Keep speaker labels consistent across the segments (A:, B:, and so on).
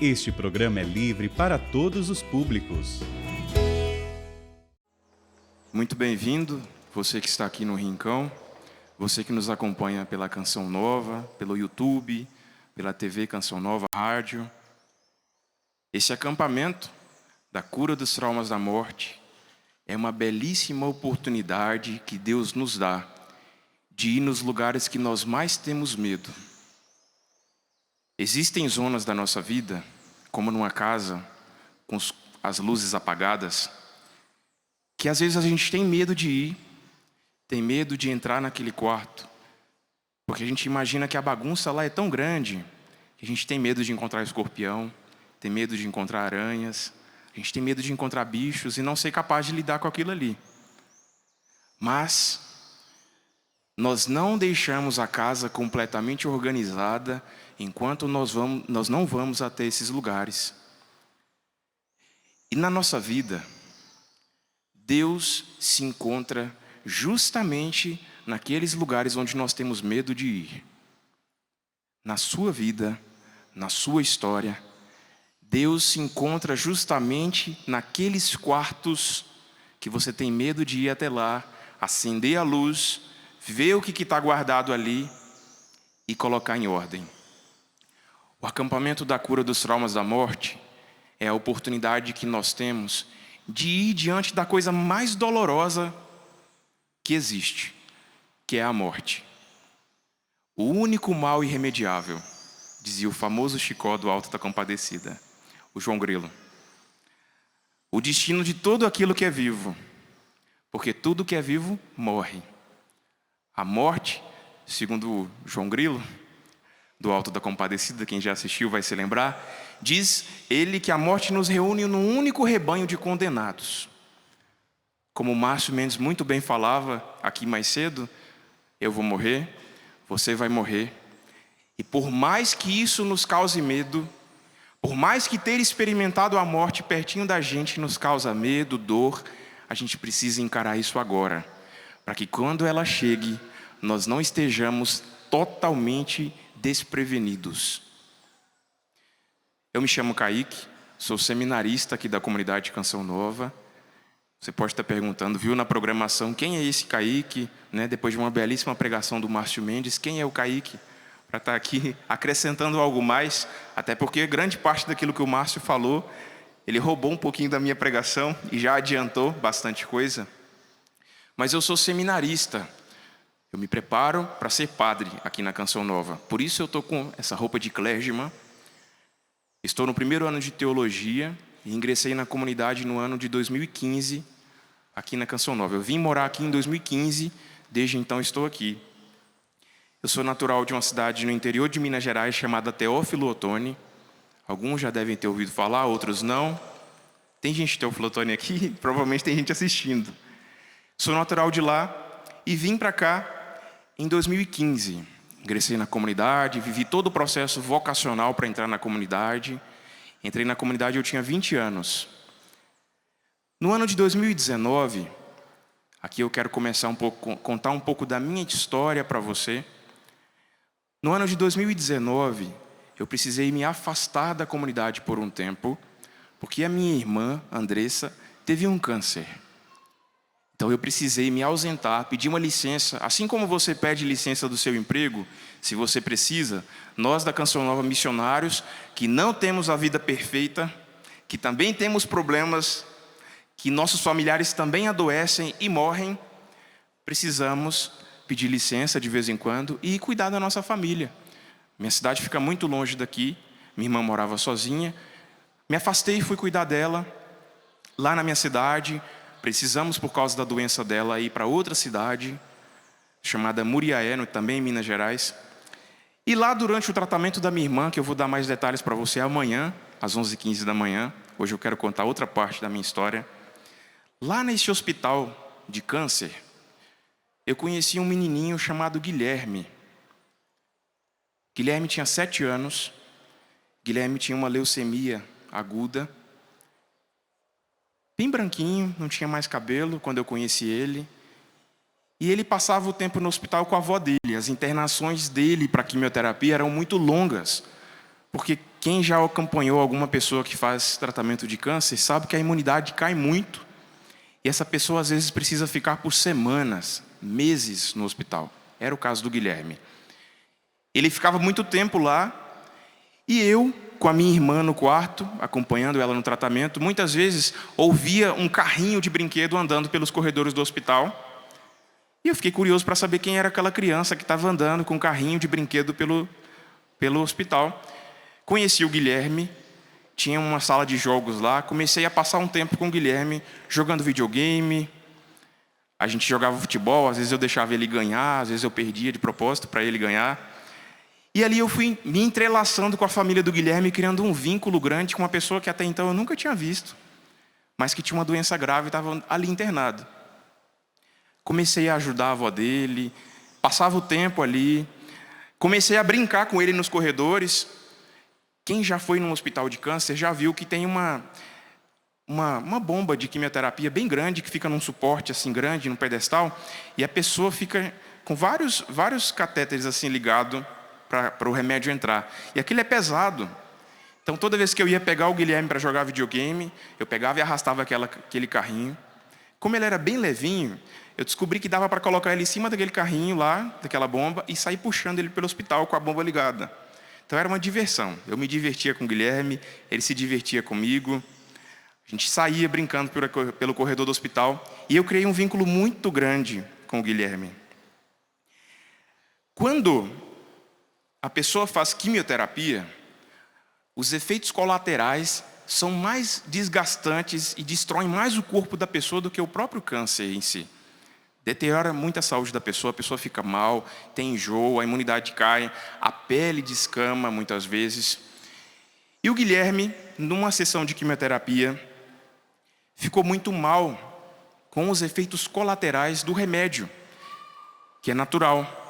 A: Este programa é livre para todos os públicos.
B: Muito bem-vindo, você que está aqui no Rincão, você que nos acompanha pela Canção Nova, pelo YouTube, pela TV Canção Nova, rádio. Esse acampamento da cura dos traumas da morte é uma belíssima oportunidade que Deus nos dá de ir nos lugares que nós mais temos medo. Existem zonas da nossa vida, como numa casa, com as luzes apagadas, que às vezes a gente tem medo de ir, tem medo de entrar naquele quarto, porque a gente imagina que a bagunça lá é tão grande, que a gente tem medo de encontrar escorpião, tem medo de encontrar aranhas, a gente tem medo de encontrar bichos e não ser capaz de lidar com aquilo ali. Mas nós não deixamos a casa completamente organizada enquanto nós não vamos até esses lugares. E na nossa vida, Deus se encontra justamente naqueles lugares onde nós temos medo de ir. Na sua vida, na sua história, Deus se encontra justamente naqueles quartos que você tem medo de ir até lá, acender a luz, ver o que está guardado ali e colocar em ordem. O acampamento da cura dos traumas da morte é a oportunidade que nós temos de ir diante da coisa mais dolorosa que existe, que é a morte. O único mal irremediável, dizia o famoso Chicó do Alto da Compadecida, o João Grilo. O destino de tudo aquilo que é vivo, porque tudo que é vivo morre. A morte, segundo o João Grilo, do Alto da Compadecida, quem já assistiu vai se lembrar, diz ele que a morte nos reúne num único rebanho de condenados. Como o Márcio Mendes muito bem falava aqui mais cedo, eu vou morrer, você vai morrer. E por mais que isso nos cause medo, por mais que ter experimentado a morte pertinho da gente nos causa medo, dor, a gente precisa encarar isso agora, para que quando ela chegue, nós não estejamos totalmente desprevenidos. Eu me chamo Kaique, sou seminarista aqui da comunidade Canção Nova. Você pode estar perguntando, viu na programação, quem é esse Kaique? Depois de uma belíssima pregação do Márcio Mendes, quem é o Kaique? Para estar aqui acrescentando algo mais, até porque grande parte daquilo que o Márcio falou, ele roubou um pouquinho da minha pregação e já adiantou bastante coisa. Mas eu sou seminarista. Eu me preparo para ser padre aqui na Canção Nova. Por isso eu estou com essa roupa de clergyman. Estou no primeiro ano de teologia e ingressei na comunidade no ano de 2015, aqui na Canção Nova. Eu vim morar aqui em 2015, desde então estou aqui. Eu sou natural de uma cidade no interior de Minas Gerais chamada Teófilo Otoni. Alguns já devem ter ouvido falar, outros não. Tem gente de Teófilo Otoni aqui? Provavelmente tem gente assistindo. Sou natural de lá e vim para cá em 2015, ingressei na comunidade, vivi todo o processo vocacional para entrar na comunidade. Entrei na comunidade, eu tinha 20 anos. No ano de 2019, aqui eu quero contar um pouco da minha história para você. No ano de 2019, eu precisei me afastar da comunidade por um tempo, porque a minha irmã, Andressa, teve um câncer. Então eu precisei me ausentar, pedir uma licença, assim como você pede licença do seu emprego, se você precisa, nós da Canção Nova Missionários, que não temos a vida perfeita, que também temos problemas, que nossos familiares também adoecem e morrem, precisamos pedir licença de vez em quando e cuidar da nossa família. Minha cidade fica muito longe daqui, minha irmã morava sozinha, me afastei e fui cuidar dela, lá na minha cidade. Precisamos, por causa da doença dela, ir para outra cidade, chamada Muriaé, também em Minas Gerais. E lá, durante o tratamento da minha irmã, que eu vou dar mais detalhes para você amanhã, às 11h15 da manhã, hoje eu quero contar outra parte da minha história. Lá nesse hospital de câncer, eu conheci um menininho chamado Guilherme. Guilherme tinha 7 anos, Guilherme tinha uma leucemia aguda, bem branquinho, não tinha mais cabelo quando eu conheci ele. E ele passava o tempo no hospital com a avó dele. As internações dele para quimioterapia eram muito longas, porque quem já acompanhou alguma pessoa que faz tratamento de câncer sabe que a imunidade cai muito. E essa pessoa às vezes precisa ficar por semanas, meses no hospital. Era o caso do Guilherme. Ele ficava muito tempo lá e eu, com a minha irmã no quarto, acompanhando ela no tratamento, muitas vezes ouvia um carrinho de brinquedo andando pelos corredores do hospital. E eu fiquei curioso para saber quem era aquela criança que estava andando com um carrinho de brinquedo pelo hospital. Conheci o Guilherme, tinha uma sala de jogos lá, comecei a passar um tempo com o Guilherme, jogando videogame. A gente jogava futebol, às vezes eu deixava ele ganhar, às vezes eu perdia de propósito para ele ganhar. E ali eu fui me entrelaçando com a família do Guilherme, criando um vínculo grande com uma pessoa que até então eu nunca tinha visto, mas que tinha uma doença grave e estava ali internado. Comecei a ajudar a avó dele, passava o tempo ali, comecei a brincar com ele nos corredores. Quem já foi num hospital de câncer já viu que tem uma bomba de quimioterapia bem grande, que fica num suporte assim grande, num pedestal, e a pessoa fica com vários catéteres assim ligados para o remédio entrar. E aquilo é pesado. Então, toda vez que eu ia pegar o Guilherme para jogar videogame, eu pegava e arrastava aquele carrinho. Como ele era bem levinho, eu descobri que dava para colocar ele em cima daquele carrinho lá, daquela bomba, e sair puxando ele pelo hospital com a bomba ligada. Então, era uma diversão. Eu me divertia com o Guilherme, ele se divertia comigo. A gente saía brincando pelo corredor do hospital, e eu criei um vínculo muito grande com o Guilherme. Quando a pessoa faz quimioterapia, os efeitos colaterais são mais desgastantes e destroem mais o corpo da pessoa do que o próprio câncer em si. Deteriora muito a saúde da pessoa, a pessoa fica mal, tem enjoo, a imunidade cai, a pele descama muitas vezes. E o Guilherme, numa sessão de quimioterapia, ficou muito mal com os efeitos colaterais do remédio, que é natural.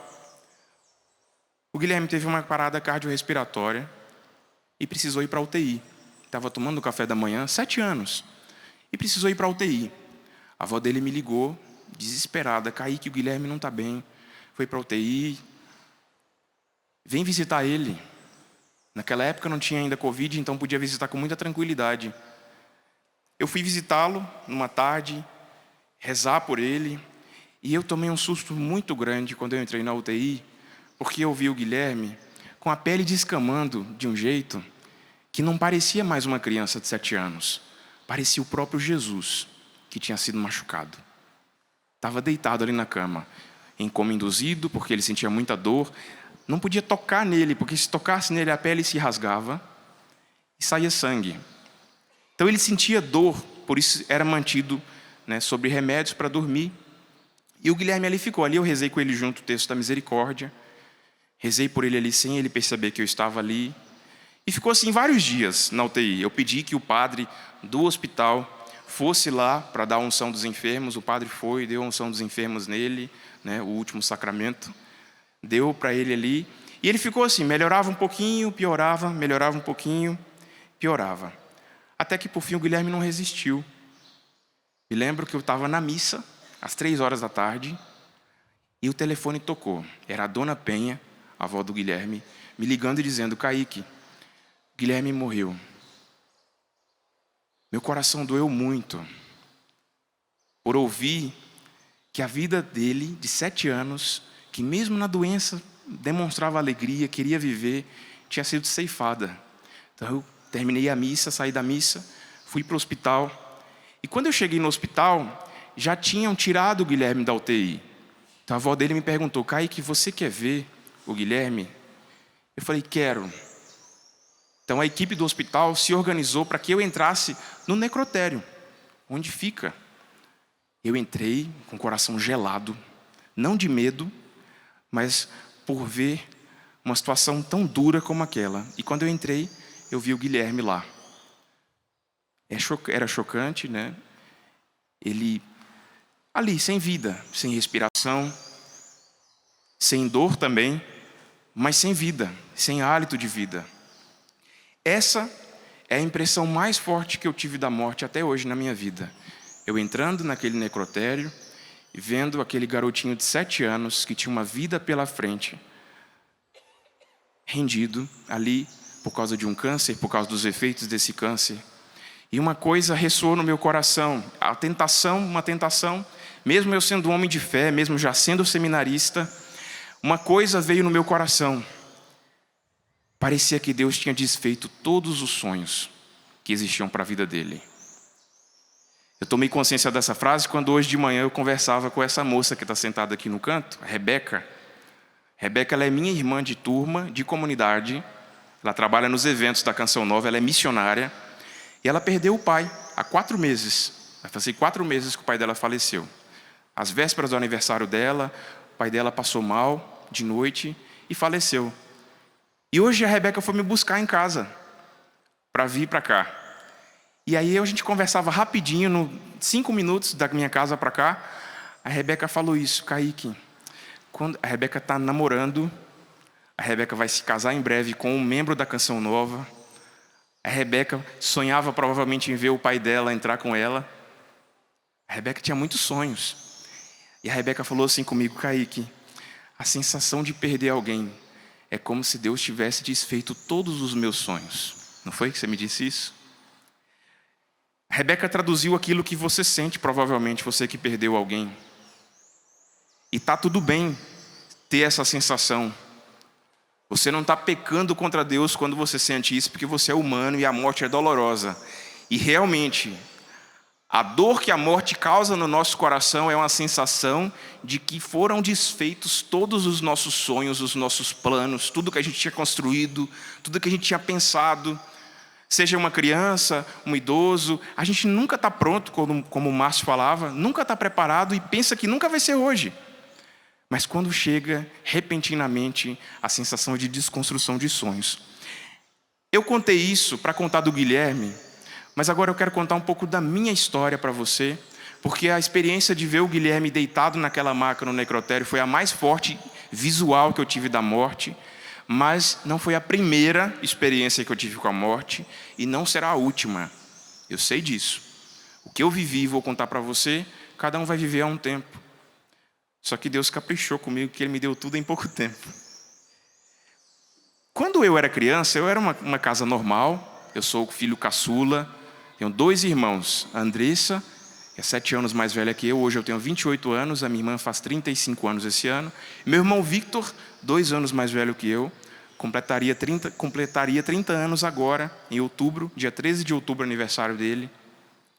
B: O Guilherme teve uma parada cardiorrespiratória e precisou ir para a UTI. Estava tomando café da manhã, 7 anos, e precisou ir para a UTI. A avó dele me ligou, desesperada: Kaique, o Guilherme não está bem, foi para a UTI, vem visitar ele. Naquela época não tinha ainda Covid, então podia visitar com muita tranquilidade. Eu fui visitá-lo numa tarde, rezar por ele, e eu tomei um susto muito grande quando eu entrei na UTI, porque eu vi o Guilherme com a pele descamando de um jeito que não parecia mais uma criança de 7 anos. Parecia o próprio Jesus, que tinha sido machucado. Estava deitado ali na cama, em coma induzido, porque ele sentia muita dor. Não podia tocar nele, porque se tocasse nele a pele se rasgava e saía sangue. Então ele sentia dor, por isso era mantido, sobre remédios para dormir. E o Guilherme ali ficou. Ali eu rezei com ele junto o texto da misericórdia. Rezei por ele ali sem ele perceber que eu estava ali. E ficou assim vários dias na UTI. Eu pedi que o padre do hospital fosse lá para dar a unção dos enfermos. O padre foi, deu a unção dos enfermos nele, o último sacramento. Deu para ele ali. E ele ficou assim, melhorava um pouquinho, piorava, melhorava um pouquinho, piorava. Até que por fim o Guilherme não resistiu. Me lembro que eu estava na missa, às 3h, e o telefone tocou. Era a dona Penha, a avó do Guilherme, me ligando e dizendo: Kaique, Guilherme morreu. Meu coração doeu muito por ouvir que a vida dele, de 7 anos, que mesmo na doença demonstrava alegria, queria viver, tinha sido ceifada. Então eu terminei a missa, saí da missa, fui para o hospital. E quando eu cheguei no hospital, já tinham tirado o Guilherme da UTI. Então a avó dele me perguntou: Kaique, você quer ver o Guilherme? Eu falei: quero. Então a equipe do hospital se organizou para que eu entrasse no necrotério, onde fica. Eu entrei com o coração gelado, não de medo, mas por ver uma situação tão dura como aquela. E quando eu entrei, eu vi o Guilherme lá. Era chocante, Ele ali, sem vida, sem respiração, sem dor também, mas sem vida, sem hálito de vida. Essa é a impressão mais forte que eu tive da morte até hoje na minha vida. Eu entrando naquele necrotério e vendo aquele garotinho de 7 anos que tinha uma vida pela frente, rendido ali por causa de um câncer, por causa dos efeitos desse câncer. E uma coisa ressoou no meu coração, uma tentação, mesmo eu sendo um homem de fé, mesmo já sendo seminarista, uma coisa veio no meu coração. Parecia que Deus tinha desfeito todos os sonhos que existiam para a vida dele. Eu tomei consciência dessa frase quando hoje de manhã eu conversava com essa moça que está sentada aqui no canto, a Rebeca. Rebeca, ela é minha irmã de turma, de comunidade. Ela trabalha nos eventos da Canção Nova, ela é missionária. E ela perdeu o pai há 4 meses. Vai fazer 4 meses que o pai dela faleceu. Às vésperas do aniversário dela, o pai dela passou mal de noite e faleceu. E hoje a Rebeca foi me buscar em casa para vir para cá. E aí a gente conversava rapidinho, 5 minutos da minha casa para cá. A Rebeca falou isso: Kaique, quando a Rebeca está namorando, a Rebeca vai se casar em breve com um membro da Canção Nova. A Rebeca sonhava provavelmente em ver o pai dela entrar com ela. A Rebeca tinha muitos sonhos. E a Rebeca falou assim comigo: Kaique, a sensação de perder alguém é como se Deus tivesse desfeito todos os meus sonhos. Não foi que você me disse isso? A Rebeca traduziu aquilo que você sente, provavelmente, você que perdeu alguém. E está tudo bem ter essa sensação. Você não está pecando contra Deus quando você sente isso, porque você é humano e a morte é dolorosa. E realmente, a dor que a morte causa no nosso coração é uma sensação de que foram desfeitos todos os nossos sonhos, os nossos planos, tudo que a gente tinha construído, tudo que a gente tinha pensado. Seja uma criança, um idoso, a gente nunca está pronto, como o Márcio falava, nunca está preparado e pensa que nunca vai ser hoje. Mas quando chega, repentinamente, a sensação de desconstrução de sonhos. Eu contei isso para contar do Guilherme, mas agora eu quero contar um pouco da minha história para você, porque a experiência de ver o Guilherme deitado naquela maca no necrotério foi a mais forte visual que eu tive da morte, mas não foi a primeira experiência que eu tive com a morte e não será a última. Eu sei disso. O que eu vivi, vou contar para você, cada um vai viver há um tempo. Só que Deus caprichou comigo, que Ele me deu tudo em pouco tempo. Quando eu era criança, eu era uma casa normal. Eu sou o filho caçula. Tenho 2 irmãos. A Andressa, que é 7 anos mais velha que eu. Hoje eu tenho 28 anos. A minha irmã faz 35 anos esse ano. Meu irmão Victor, 2 anos mais velho que eu. Completaria 30 anos agora, em outubro. Dia 13 de outubro, aniversário dele.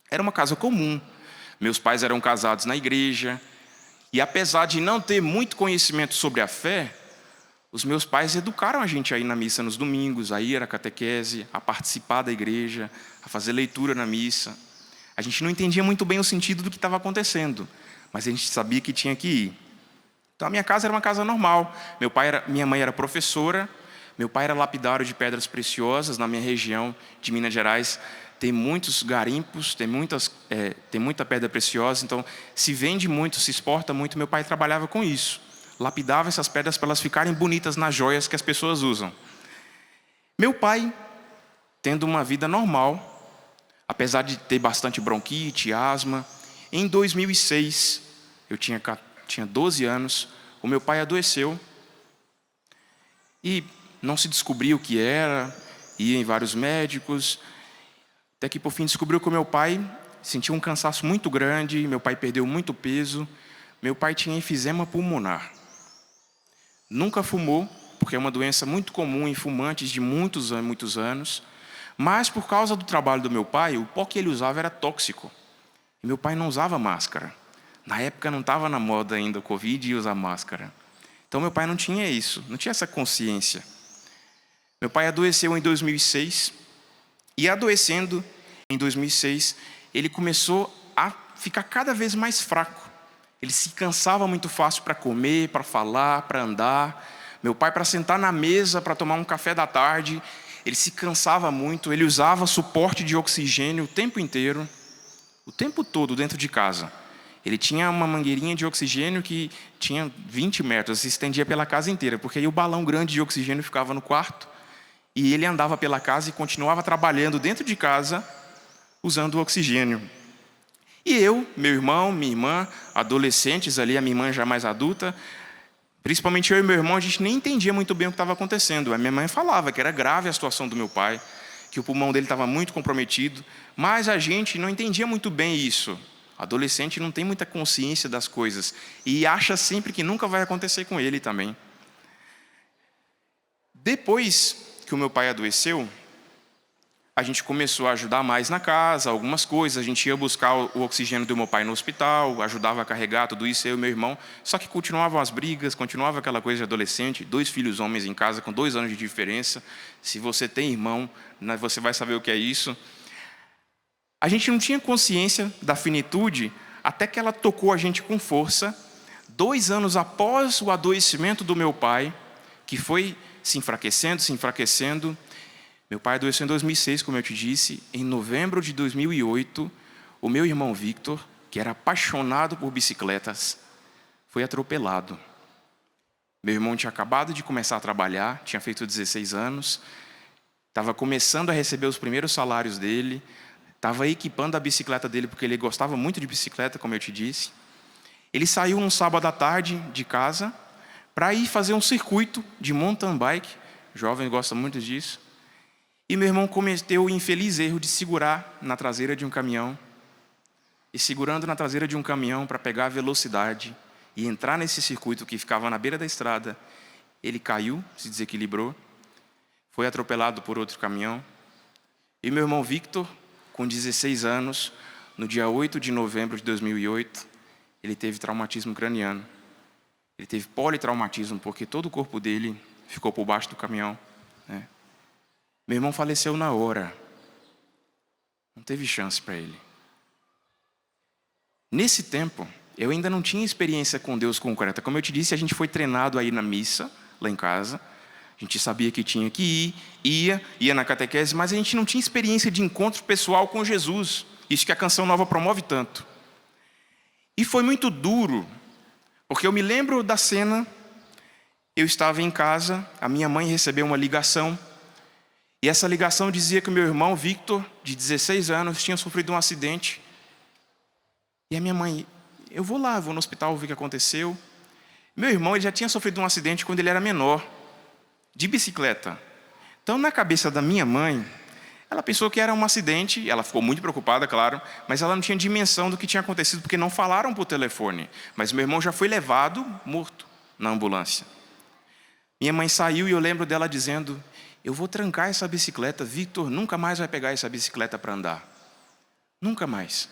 B: Era uma casa comum. Meus pais eram casados na igreja. E apesar de não ter muito conhecimento sobre a fé, os meus pais educaram a gente a ir na missa nos domingos, a ir à catequese, a participar da igreja, a fazer leitura na missa. A gente não entendia muito bem o sentido do que estava acontecendo, mas a gente sabia que tinha que ir. Então a minha casa era uma casa normal. Minha mãe era professora, meu pai era lapidário de pedras preciosas. Na minha região de Minas Gerais tem muitos garimpos, tem muita pedra preciosa, então se vende muito, se exporta muito. Meu pai trabalhava com isso, lapidava essas pedras para elas ficarem bonitas nas joias que as pessoas usam. Meu pai, tendo uma vida normal, apesar de ter bastante bronquite, asma, em 2006, eu tinha 12 anos, o meu pai adoeceu e não se descobriu o que era, ia em vários médicos. Até que, por fim, descobriu que o meu pai sentiu um cansaço muito grande, meu pai perdeu muito peso, meu pai tinha enfisema pulmonar. Nunca fumou, porque é uma doença muito comum em fumantes de muitos anos, mas por causa do trabalho do meu pai, o pó que ele usava era tóxico. E meu pai não usava máscara. Na época não estava na moda ainda o Covid e usar máscara. Então meu pai não tinha isso, não tinha essa consciência. Meu pai adoeceu em 2006, e adoecendo em 2006, ele começou a ficar cada vez mais fraco. Ele se cansava muito fácil para comer, para falar, para andar. Meu pai, para sentar na mesa, para tomar um café da tarde, ele se cansava muito. Ele usava suporte de oxigênio o tempo inteiro, o tempo todo dentro de casa. Ele tinha uma mangueirinha de oxigênio que tinha 20 metros, se estendia pela casa inteira, porque aí o balão grande de oxigênio ficava no quarto. E ele andava pela casa e continuava trabalhando dentro de casa, usando o oxigênio. E eu, meu irmão, minha irmã, adolescentes ali, a minha irmã já mais adulta, Principalmente eu e meu irmão, a gente nem entendia muito bem o que estava acontecendo. A minha mãe falava que era grave a situação do meu pai, que o pulmão dele estava muito comprometido, mas a gente não entendia muito bem isso. Adolescente não tem muita consciência das coisas e acha sempre que nunca vai acontecer com ele também. Depois que o meu pai adoeceu, a gente começou a ajudar mais na casa, algumas coisas. A gente ia buscar o oxigênio do meu pai no hospital, ajudava a carregar tudo isso, eu e meu irmão. Só que continuavam as brigas, continuava aquela coisa de adolescente, 2 filhos homens em casa com 2 anos de diferença. Se você tem irmão, você vai saber o que é isso. A gente não tinha consciência da finitude até que ela tocou a gente com força, 2 anos após o adoecimento do meu pai, que foi se enfraquecendo. Meu pai adoeceu em 2006, como eu te disse. Em novembro de 2008, o meu irmão Victor, que era apaixonado por bicicletas, foi atropelado. Meu irmão tinha acabado de começar a trabalhar, tinha feito 16 anos, estava começando a receber os primeiros salários dele, estava equipando a bicicleta dele, porque ele gostava muito de bicicleta, como eu te disse. Ele saiu num sábado à tarde de casa para ir fazer um circuito de mountain bike. Jovem gosta muito disso. E meu irmão cometeu o infeliz erro de segurar na traseira de um caminhão. E segurando na traseira de um caminhão para pegar a velocidade e entrar nesse circuito que ficava na beira da estrada, ele caiu, se desequilibrou, foi atropelado por outro caminhão. E meu irmão Victor, com 16 anos, no dia 8 de novembro de 2008, ele teve traumatismo craniano. Ele teve politraumatismo, porque todo o corpo dele ficou por baixo do caminhão, né? Meu irmão faleceu na hora. Não teve chance para ele. Nesse tempo, eu ainda não tinha experiência com Deus concreta. Como eu te disse, a gente foi treinado a ir na missa, lá em casa. A gente sabia que tinha que ir, ia na catequese, mas a gente não tinha experiência de encontro pessoal com Jesus. Isso que a Canção Nova promove tanto. E foi muito duro, porque eu me lembro da cena, eu estava em casa, a minha mãe recebeu uma ligação, e essa ligação dizia que o meu irmão Victor, de 16 anos, tinha sofrido um acidente. E a minha mãe, eu vou lá, vou no hospital ver o que aconteceu. Meu irmão, ele já tinha sofrido um acidente quando ele era menor, de bicicleta. Então, na cabeça da minha mãe, ela pensou que era um acidente, ela ficou muito preocupada, claro, mas ela não tinha dimensão do que tinha acontecido, porque não falaram por telefone. Mas meu irmão já foi levado morto na ambulância. Minha mãe saiu e eu lembro dela dizendo, eu vou trancar essa bicicleta, Victor nunca mais vai pegar essa bicicleta para andar. Nunca mais.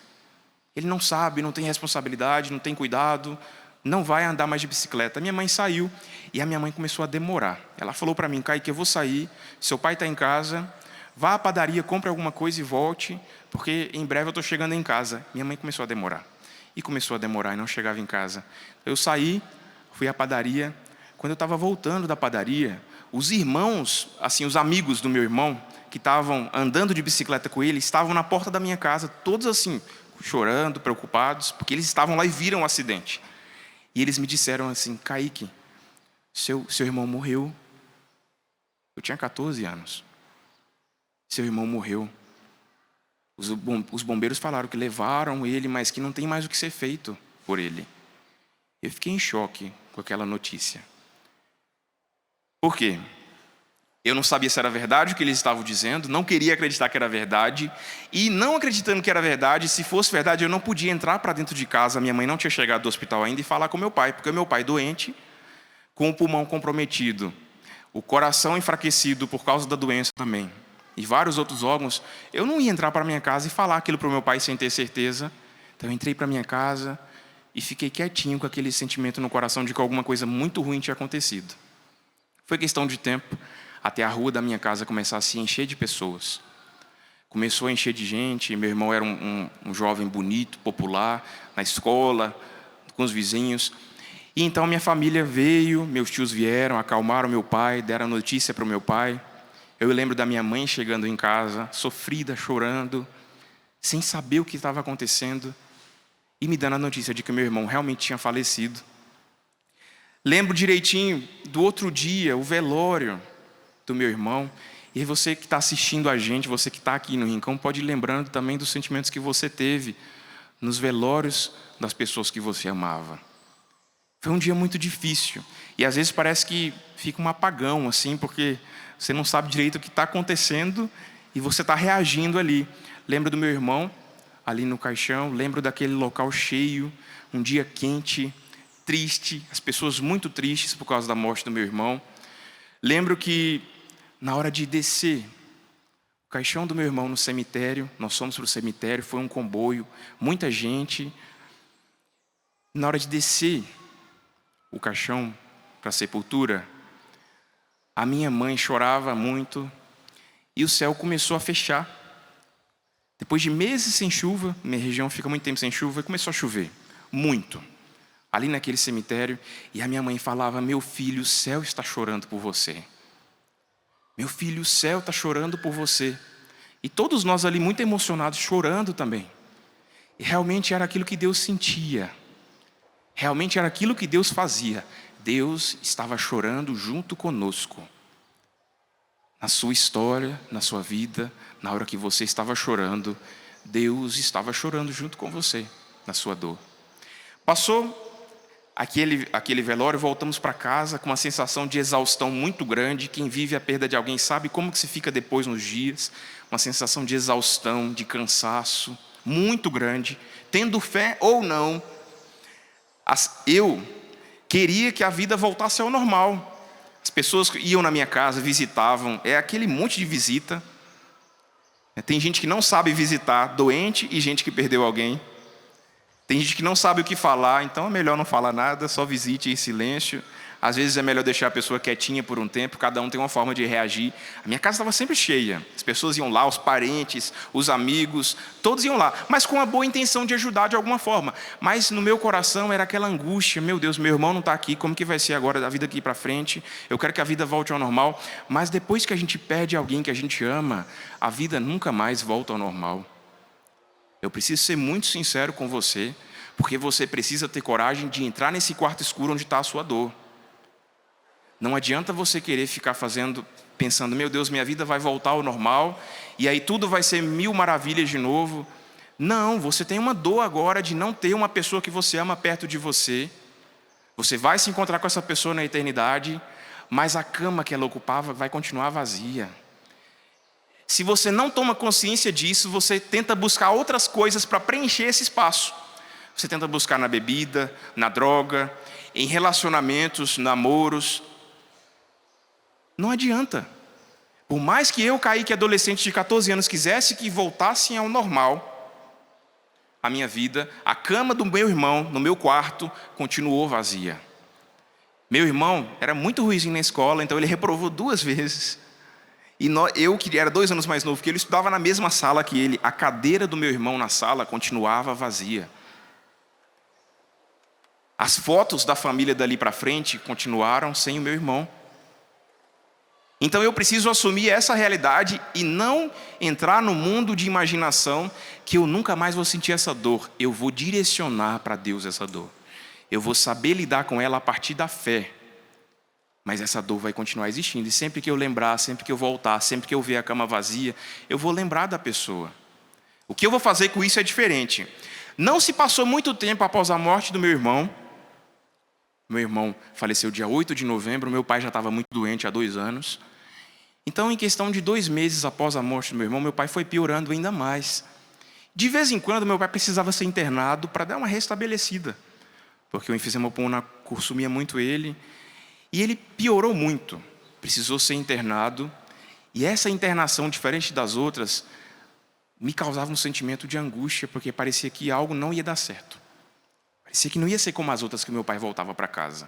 B: Ele não sabe, não tem responsabilidade, não tem cuidado, não vai andar mais de bicicleta. Minha mãe saiu e a minha mãe começou a demorar. Ela falou para mim, Kaique, eu vou sair, seu pai está em casa, vá à padaria, compre alguma coisa e volte, porque em breve eu estou chegando em casa. Minha mãe começou a demorar. E começou a demorar e não chegava em casa. Eu saí, fui à padaria. Quando eu estava voltando da padaria, os irmãos, assim, os amigos do meu irmão, que estavam andando de bicicleta com ele, estavam na porta da minha casa, todos assim, chorando, preocupados, porque eles estavam lá e viram o acidente. E eles me disseram assim, Kaique, seu irmão morreu. Eu tinha 14 anos. Seu irmão morreu. Os bombeiros falaram que levaram ele, mas que não tem mais o que ser feito por ele. Eu fiquei em choque com aquela notícia. Por quê? Eu não sabia se era verdade o que eles estavam dizendo, não queria acreditar que era verdade, e não acreditando que era verdade, se fosse verdade, eu não podia entrar para dentro de casa, minha mãe não tinha chegado do hospital ainda, e falar com meu pai, porque meu pai doente, com o pulmão comprometido, o coração enfraquecido por causa da doença também, e vários outros órgãos, eu não ia entrar para minha casa e falar aquilo para o meu pai sem ter certeza. Então eu entrei para minha casa e fiquei quietinho com aquele sentimento no coração de que alguma coisa muito ruim tinha acontecido. Foi questão de tempo até a rua da minha casa começar a se encher de pessoas. Começou a encher de gente, meu irmão era um jovem bonito, popular, na escola, com os vizinhos. E então minha família veio, meus tios vieram, acalmaram meu pai, deram notícia para o meu pai. Eu lembro da minha mãe chegando em casa, sofrida, chorando, sem saber o que estava acontecendo, e me dando a notícia de que meu irmão realmente tinha falecido. Lembro direitinho do outro dia, o velório do meu irmão. E você que está assistindo a gente, você que está aqui no Rincão, pode ir lembrando também dos sentimentos que você teve nos velórios das pessoas que você amava. Foi um dia muito difícil. E às vezes parece que fica um apagão, assim, porque você não sabe direito o que está acontecendo e você está reagindo ali. Lembro do meu irmão ali no caixão, lembro daquele local cheio, um dia quente, triste, as pessoas muito tristes por causa da morte do meu irmão. Lembro que na hora de descer o caixão do meu irmão no cemitério, nós fomos para o cemitério, foi um comboio, muita gente. Na hora de descer o caixão para a sepultura, a minha mãe chorava muito e o céu começou a fechar. Depois de meses sem chuva, minha região fica muito tempo sem chuva, começou a chover, muito, ali naquele cemitério. E a minha mãe falava: meu filho, o céu está chorando por você. Meu filho, o céu está chorando por você. E todos nós ali muito emocionados, chorando também. E realmente era aquilo que Deus sentia. Realmente era aquilo que Deus fazia. Deus estava chorando junto conosco. Na sua história, na sua vida, na hora que você estava chorando, Deus estava chorando junto com você, na sua dor. Passou aquele velório, voltamos para casa com uma sensação de exaustão muito grande. Quem vive a perda de alguém sabe como que se fica depois nos dias. Uma sensação de exaustão, de cansaço, muito grande. Tendo fé ou não, eu queria que a vida voltasse ao normal. As pessoas que iam na minha casa, visitavam, é aquele monte de visita. Tem gente que não sabe visitar doente e gente que perdeu alguém. Tem gente que não sabe o que falar, então é melhor não falar nada, só visite em silêncio. Às vezes é melhor deixar a pessoa quietinha por um tempo, cada um tem uma forma de reagir. A minha casa estava sempre cheia, as pessoas iam lá, os parentes, os amigos, todos iam lá, mas com a boa intenção de ajudar de alguma forma. Mas no meu coração era aquela angústia: meu Deus, meu irmão não está aqui, como que vai ser agora da vida aqui para frente? Eu quero que a vida volte ao normal. Mas depois que a gente perde alguém que a gente ama, a vida nunca mais volta ao normal. Eu preciso ser muito sincero com você, porque você precisa ter coragem de entrar nesse quarto escuro onde está a sua dor. Não adianta você querer ficar pensando: meu Deus, minha vida vai voltar ao normal, e aí tudo vai ser mil maravilhas de novo. Não, você tem uma dor agora de não ter uma pessoa que você ama perto de você. Você vai se encontrar com essa pessoa na eternidade, mas a cama que ela ocupava vai continuar vazia. Se você não toma consciência disso, você tenta buscar outras coisas para preencher esse espaço. Você tenta buscar na bebida, na droga, em relacionamentos, namoros. Não adianta. Por mais que eu, Kaique, adolescente de 14 anos, quisesse que voltassem ao normal, a minha vida, a cama do meu irmão, no meu quarto, continuou vazia. Meu irmão era muito ruimzinho na escola, então ele reprovou 2 vezes. E eu, que era 2 anos mais novo que ele, estudava na mesma sala que ele. A cadeira do meu irmão na sala continuava vazia. As fotos da família dali para frente continuaram sem o meu irmão. Então eu preciso assumir essa realidade e não entrar no mundo de imaginação que eu nunca mais vou sentir essa dor. Eu vou direcionar para Deus essa dor. Eu vou saber lidar com ela a partir da fé. Mas essa dor vai continuar existindo. E sempre que eu lembrar, sempre que eu voltar, sempre que eu ver a cama vazia, eu vou lembrar da pessoa. O que eu vou fazer com isso é diferente. Não se passou muito tempo após a morte do meu irmão. Meu irmão faleceu dia 8 de novembro. Meu pai já estava muito doente há 2 anos. Então, em questão de 2 meses após a morte do meu irmão, meu pai foi piorando ainda mais. De vez em quando, meu pai precisava ser internado para dar uma restabelecida, porque o enfisema pulmonar consumia muito ele, e ele piorou muito. Precisou ser internado, e essa internação, diferente das outras, me causava um sentimento de angústia, porque parecia que algo não ia dar certo. Parecia que não ia ser como as outras que meu pai voltava para casa.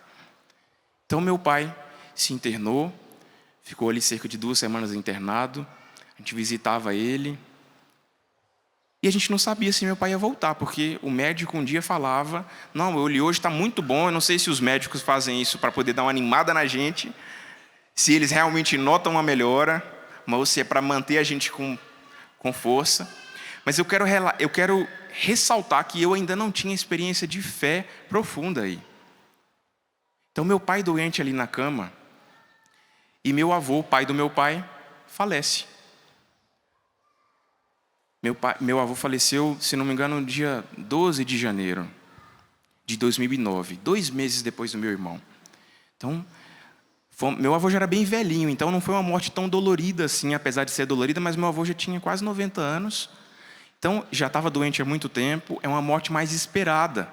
B: Então, meu pai se internou, ficou ali cerca de 2 semanas internado. A gente visitava ele. E a gente não sabia se meu pai ia voltar, porque o médico um dia falava: não, ele hoje está muito bom. Eu não sei se os médicos fazem isso para poder dar uma animada na gente, se eles realmente notam uma melhora, mas se é para manter a gente com força. Mas eu quero ressaltar que eu ainda não tinha experiência de fé profunda aí. Então, meu pai doente ali na cama, e meu avô, pai do meu pai, falece. Meu avô faleceu, se não me engano, no dia 12 de janeiro. de 2009, 2 meses depois do meu irmão. Então, meu avô já era bem velhinho, então não foi uma morte tão dolorida assim, apesar de ser dolorida, mas meu avô já tinha quase 90 anos. Então, já estava doente há muito tempo, é uma morte mais esperada.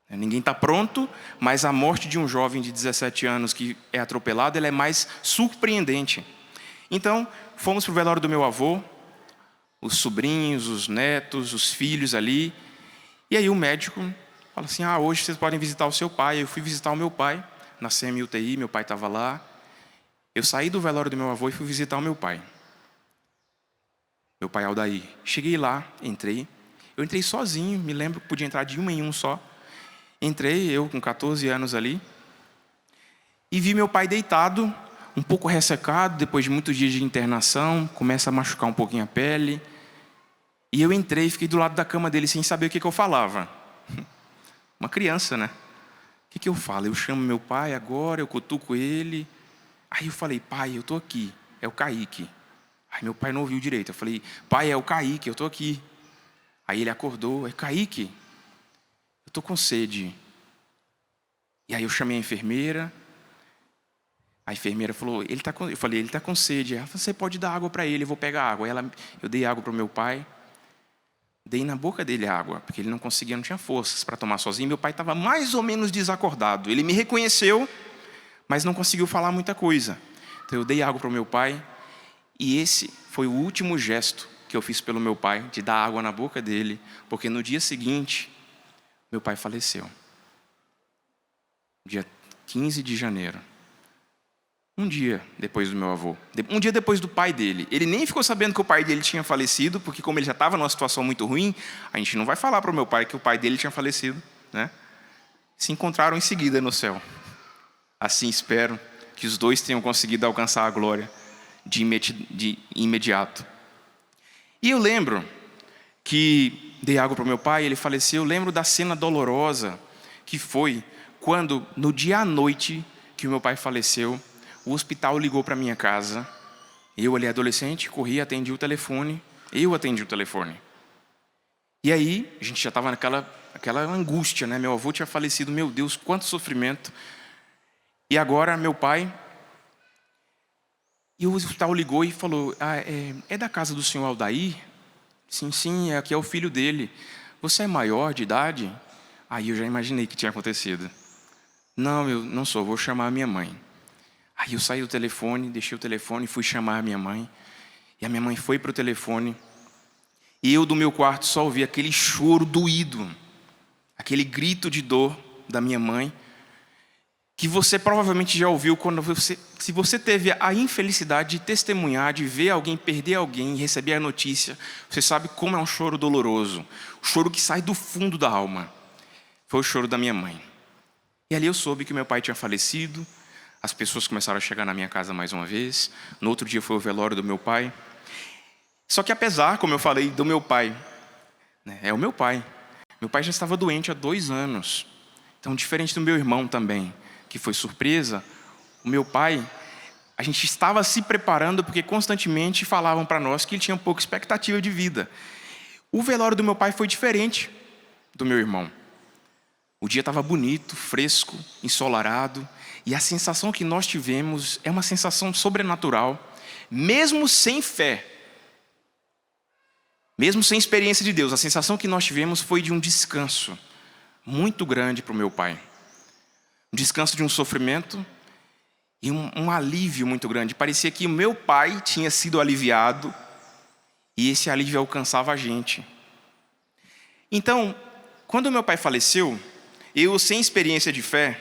B: Ninguém está pronto, mas a morte de um jovem de 17 anos que é atropelado, ela é mais surpreendente. Então, fomos para o velório do meu avô, os sobrinhos, os netos, os filhos ali. E aí o médico fala assim, hoje vocês podem visitar o seu pai. Eu fui visitar o meu pai, na CMUTI, meu pai estava lá. Eu saí do velório do meu avô e fui visitar o meu pai. Meu pai Aldair. Cheguei lá, entrei. Eu entrei sozinho, me lembro que podia entrar de um em um só. Entrei, eu com 14 anos ali, e vi meu pai deitado, um pouco ressecado, depois de muitos dias de internação, começa a machucar um pouquinho a pele. E eu entrei, fiquei do lado da cama dele sem saber o que eu falava. Uma criança, né? O que eu falo? Eu chamo meu pai agora, eu cutuco ele. Aí eu falei, pai, eu estou aqui, é o Kaique. Aí meu pai não ouviu direito, eu falei, pai, é o Kaique, eu estou aqui. Aí ele acordou, é Kaique, eu estou com sede. E aí eu chamei a enfermeira. A enfermeira falou, eu falei, ele está com sede. Ela falou, você pode dar água para ele, eu vou pegar água. Eu dei água para o meu pai. Dei na boca dele água, porque ele não conseguia, não tinha forças para tomar sozinho. Meu pai estava mais ou menos desacordado. Ele me reconheceu, mas não conseguiu falar muita coisa. Então eu dei água para o meu pai. E esse foi o último gesto que eu fiz pelo meu pai, de dar água na boca dele, porque no dia seguinte, meu pai faleceu. Dia 15 de janeiro. Um dia depois do meu avô. Um dia depois do pai dele. Ele nem ficou sabendo que o pai dele tinha falecido, porque como ele já estava numa situação muito ruim, a gente não vai falar para o meu pai que o pai dele tinha falecido, né? Se encontraram em seguida no céu. Assim espero que os dois tenham conseguido alcançar a glória de imediato. E eu lembro que dei água para o meu pai, ele faleceu. Eu lembro da cena dolorosa que foi quando, no dia à noite que o meu pai faleceu, o hospital ligou para minha casa. Eu, ali adolescente, corri, atendi o telefone. Eu atendi o telefone. E aí, a gente já estava naquela angústia, né? Meu avô tinha falecido, meu Deus, quanto sofrimento. E agora, meu pai... E o hospital ligou e falou, é da casa do senhor Aldair? Sim, aqui é o filho dele. Você é maior de idade? Aí eu já imaginei o que tinha acontecido. Não, eu não sou, vou chamar a minha mãe. Aí eu saí do telefone, deixei o telefone, fui chamar a minha mãe. E a minha mãe foi para o telefone. E eu do meu quarto só ouvi aquele choro doído. Aquele grito de dor da minha mãe. Que você provavelmente já ouviu se você teve a infelicidade de testemunhar, de ver alguém perder alguém e receber a notícia. Você sabe como é um choro doloroso. O choro que sai do fundo da alma. Foi o choro da minha mãe. E ali eu soube que meu pai tinha falecido. As pessoas começaram a chegar na minha casa mais uma vez. No outro dia foi o velório do meu pai. Só que apesar, como eu falei, do meu pai, né, é o meu pai. Meu pai já estava doente há 2 anos. Então, diferente do meu irmão também, que foi surpresa, o meu pai, a gente estava se preparando porque constantemente falavam para nós que ele tinha pouca expectativa de vida. O velório do meu pai foi diferente do meu irmão. O dia estava bonito, fresco, ensolarado. E a sensação que nós tivemos é uma sensação sobrenatural, mesmo sem fé, mesmo sem experiência de Deus. A sensação que nós tivemos foi de um descanso muito grande para o meu pai. Um descanso de um sofrimento e um alívio muito grande. Parecia que o meu pai tinha sido aliviado e esse alívio alcançava a gente. Então, quando meu pai faleceu, eu, sem experiência de fé,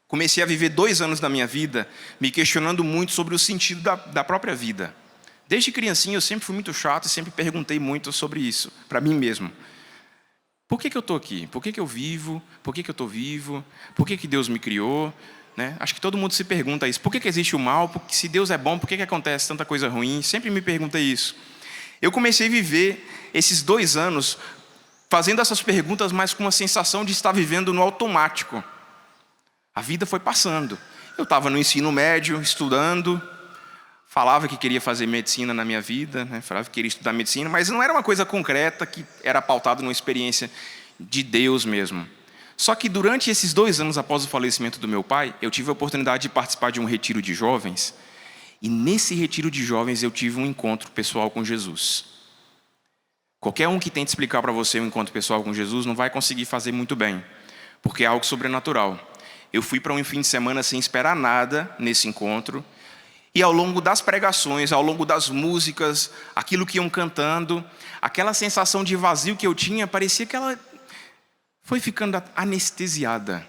B: comecei a viver 2 anos da minha vida me questionando muito sobre o sentido da própria vida. Desde criancinha eu sempre fui muito chato e sempre perguntei muito sobre isso, para mim mesmo. Por que eu estou aqui? Por que eu vivo? Por que eu estou vivo? Por que Deus me criou? Né? Acho que todo mundo se pergunta isso. Por que existe o mal? Porque, se Deus é bom, por que acontece tanta coisa ruim? Sempre me perguntei isso. Eu comecei a viver esses 2 anos fazendo essas perguntas, mas com uma sensação de estar vivendo no automático. A vida foi passando. Eu estava no ensino médio, estudando, falava que queria fazer medicina na minha vida, né? Falava que queria estudar medicina, mas não era uma coisa concreta que era pautada numa experiência de Deus mesmo. Só que durante esses 2 anos após o falecimento do meu pai, eu tive a oportunidade de participar de um retiro de jovens. E nesse retiro de jovens eu tive um encontro pessoal com Jesus. Qualquer um que tente explicar para você um encontro pessoal com Jesus não vai conseguir fazer muito bem, porque é algo sobrenatural. Eu fui para um fim de semana sem esperar nada nesse encontro. E ao longo das pregações, ao longo das músicas, aquilo que iam cantando, aquela sensação de vazio que eu tinha, parecia que ela foi ficando anestesiada.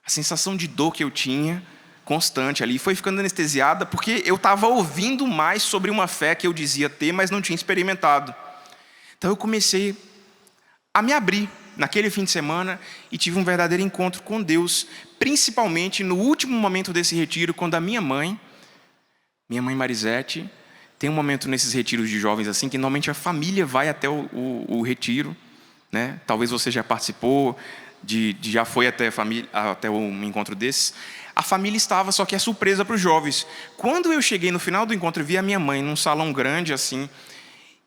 B: A sensação de dor que eu tinha, constante ali, foi ficando anestesiada porque eu estava ouvindo mais sobre uma fé que eu dizia ter, mas não tinha experimentado. Então eu comecei a me abrir naquele fim de semana e tive um verdadeiro encontro com Deus, principalmente no último momento desse retiro, quando a minha mãe Marisete, tem um momento nesses retiros de jovens assim, que normalmente a família vai até o retiro, né? Talvez você já participou, já foi até um encontro desses. A família estava, só que é surpresa para os jovens. Quando eu cheguei no final do encontro, eu vi a minha mãe num salão grande assim,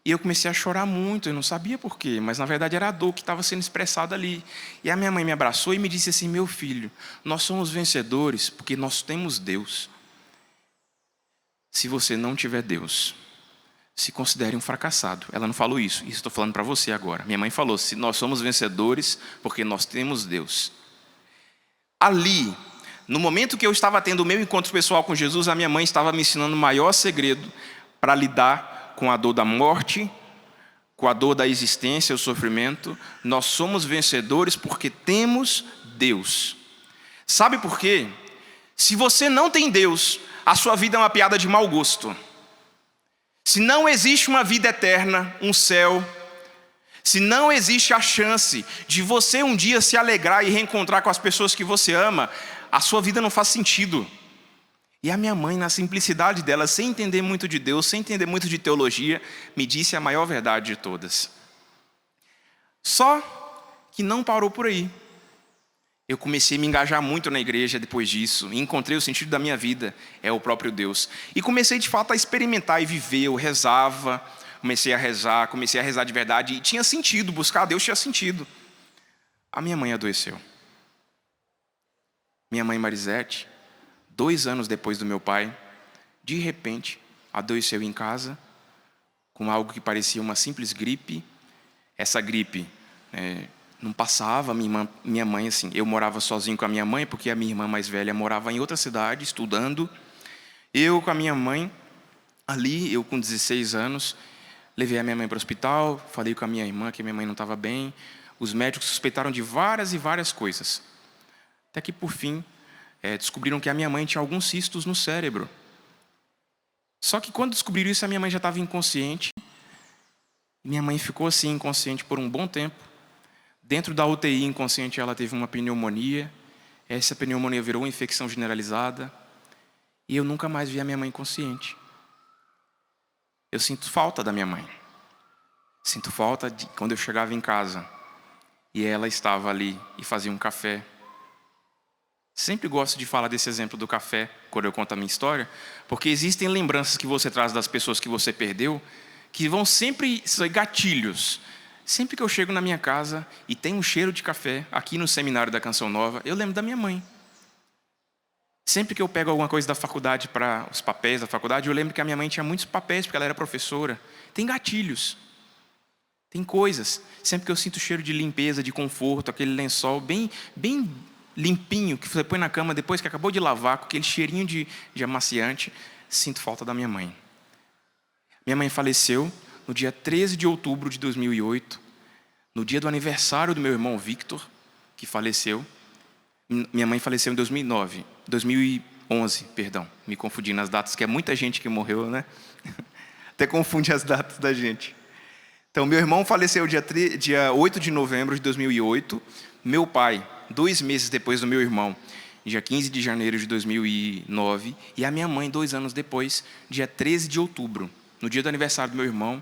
B: e eu comecei a chorar muito, eu não sabia por quê, mas na verdade era a dor que estava sendo expressada ali. E a minha mãe me abraçou e me disse assim: meu filho, nós somos vencedores porque nós temos Deus. Se você não tiver Deus, se considere um fracassado. Ela não falou isso estou falando para você agora. Minha mãe falou: se nós somos vencedores porque nós temos Deus. Ali, no momento que eu estava tendo o meu encontro pessoal com Jesus, a minha mãe estava me ensinando o maior segredo para lidar com a dor da morte, com a dor da existência, o sofrimento. Nós somos vencedores porque temos Deus. Sabe por quê? Se você não tem Deus, a sua vida é uma piada de mau gosto. Se não existe uma vida eterna, um céu, se não existe a chance de você um dia se alegrar e reencontrar com as pessoas que você ama, a sua vida não faz sentido. E a minha mãe, na simplicidade dela, sem entender muito de Deus, sem entender muito de teologia, me disse a maior verdade de todas. Só que não parou por aí. Eu comecei a me engajar muito na igreja depois disso. E encontrei o sentido da minha vida, é o próprio Deus. E comecei de fato a experimentar e viver. Eu rezava, comecei a rezar de verdade. E tinha sentido, buscar a Deus tinha sentido. A minha mãe adoeceu. Minha mãe Marisete, 2 anos depois do meu pai, de repente, adoeceu em casa, com algo que parecia uma simples gripe. Essa gripe não passava. Minha mãe, assim, eu morava sozinho com a minha mãe, porque a minha irmã mais velha morava em outra cidade, estudando. Eu com a minha mãe, ali, eu com 16 anos, levei a minha mãe para o hospital, falei com a minha irmã que a minha mãe não estava bem. Os médicos suspeitaram de várias e várias coisas. Até que, por fim, descobriram que a minha mãe tinha alguns cistos no cérebro. Só que quando descobriram isso, a minha mãe já estava inconsciente. Minha mãe ficou assim, inconsciente por um bom tempo. Dentro da UTI inconsciente, ela teve uma pneumonia. Essa pneumonia virou uma infecção generalizada. E eu nunca mais vi a minha mãe consciente. Eu sinto falta da minha mãe. Sinto falta de quando eu chegava em casa e ela estava ali e fazia um café. Sempre gosto de falar desse exemplo do café quando eu conto a minha história, porque existem lembranças que você traz das pessoas que você perdeu, que vão sempre ser gatilhos. Sempre que eu chego na minha casa e tem um cheiro de café, aqui no seminário da Canção Nova, eu lembro da minha mãe. Sempre que eu pego alguma coisa da faculdade, para os papéis da faculdade, eu lembro que a minha mãe tinha muitos papéis, porque ela era professora. Tem gatilhos. Tem coisas. Sempre que eu sinto cheiro de limpeza, de conforto, aquele lençol bem limpinho, que você põe na cama depois que acabou de lavar, com aquele cheirinho de amaciante, sinto falta da minha mãe. Minha mãe faleceu no dia 13 de outubro de 2008, no dia do aniversário do meu irmão Victor, que faleceu. Minha mãe faleceu em 2011, me confundi nas datas, que é muita gente que morreu, né? Até confunde as datas da gente. Então, meu irmão faleceu dia 8 de novembro de 2008. Meu pai, 2 meses depois do meu irmão, dia 15 de janeiro de 2009. E a minha mãe, 2 anos depois, dia 13 de outubro, no dia do aniversário do meu irmão,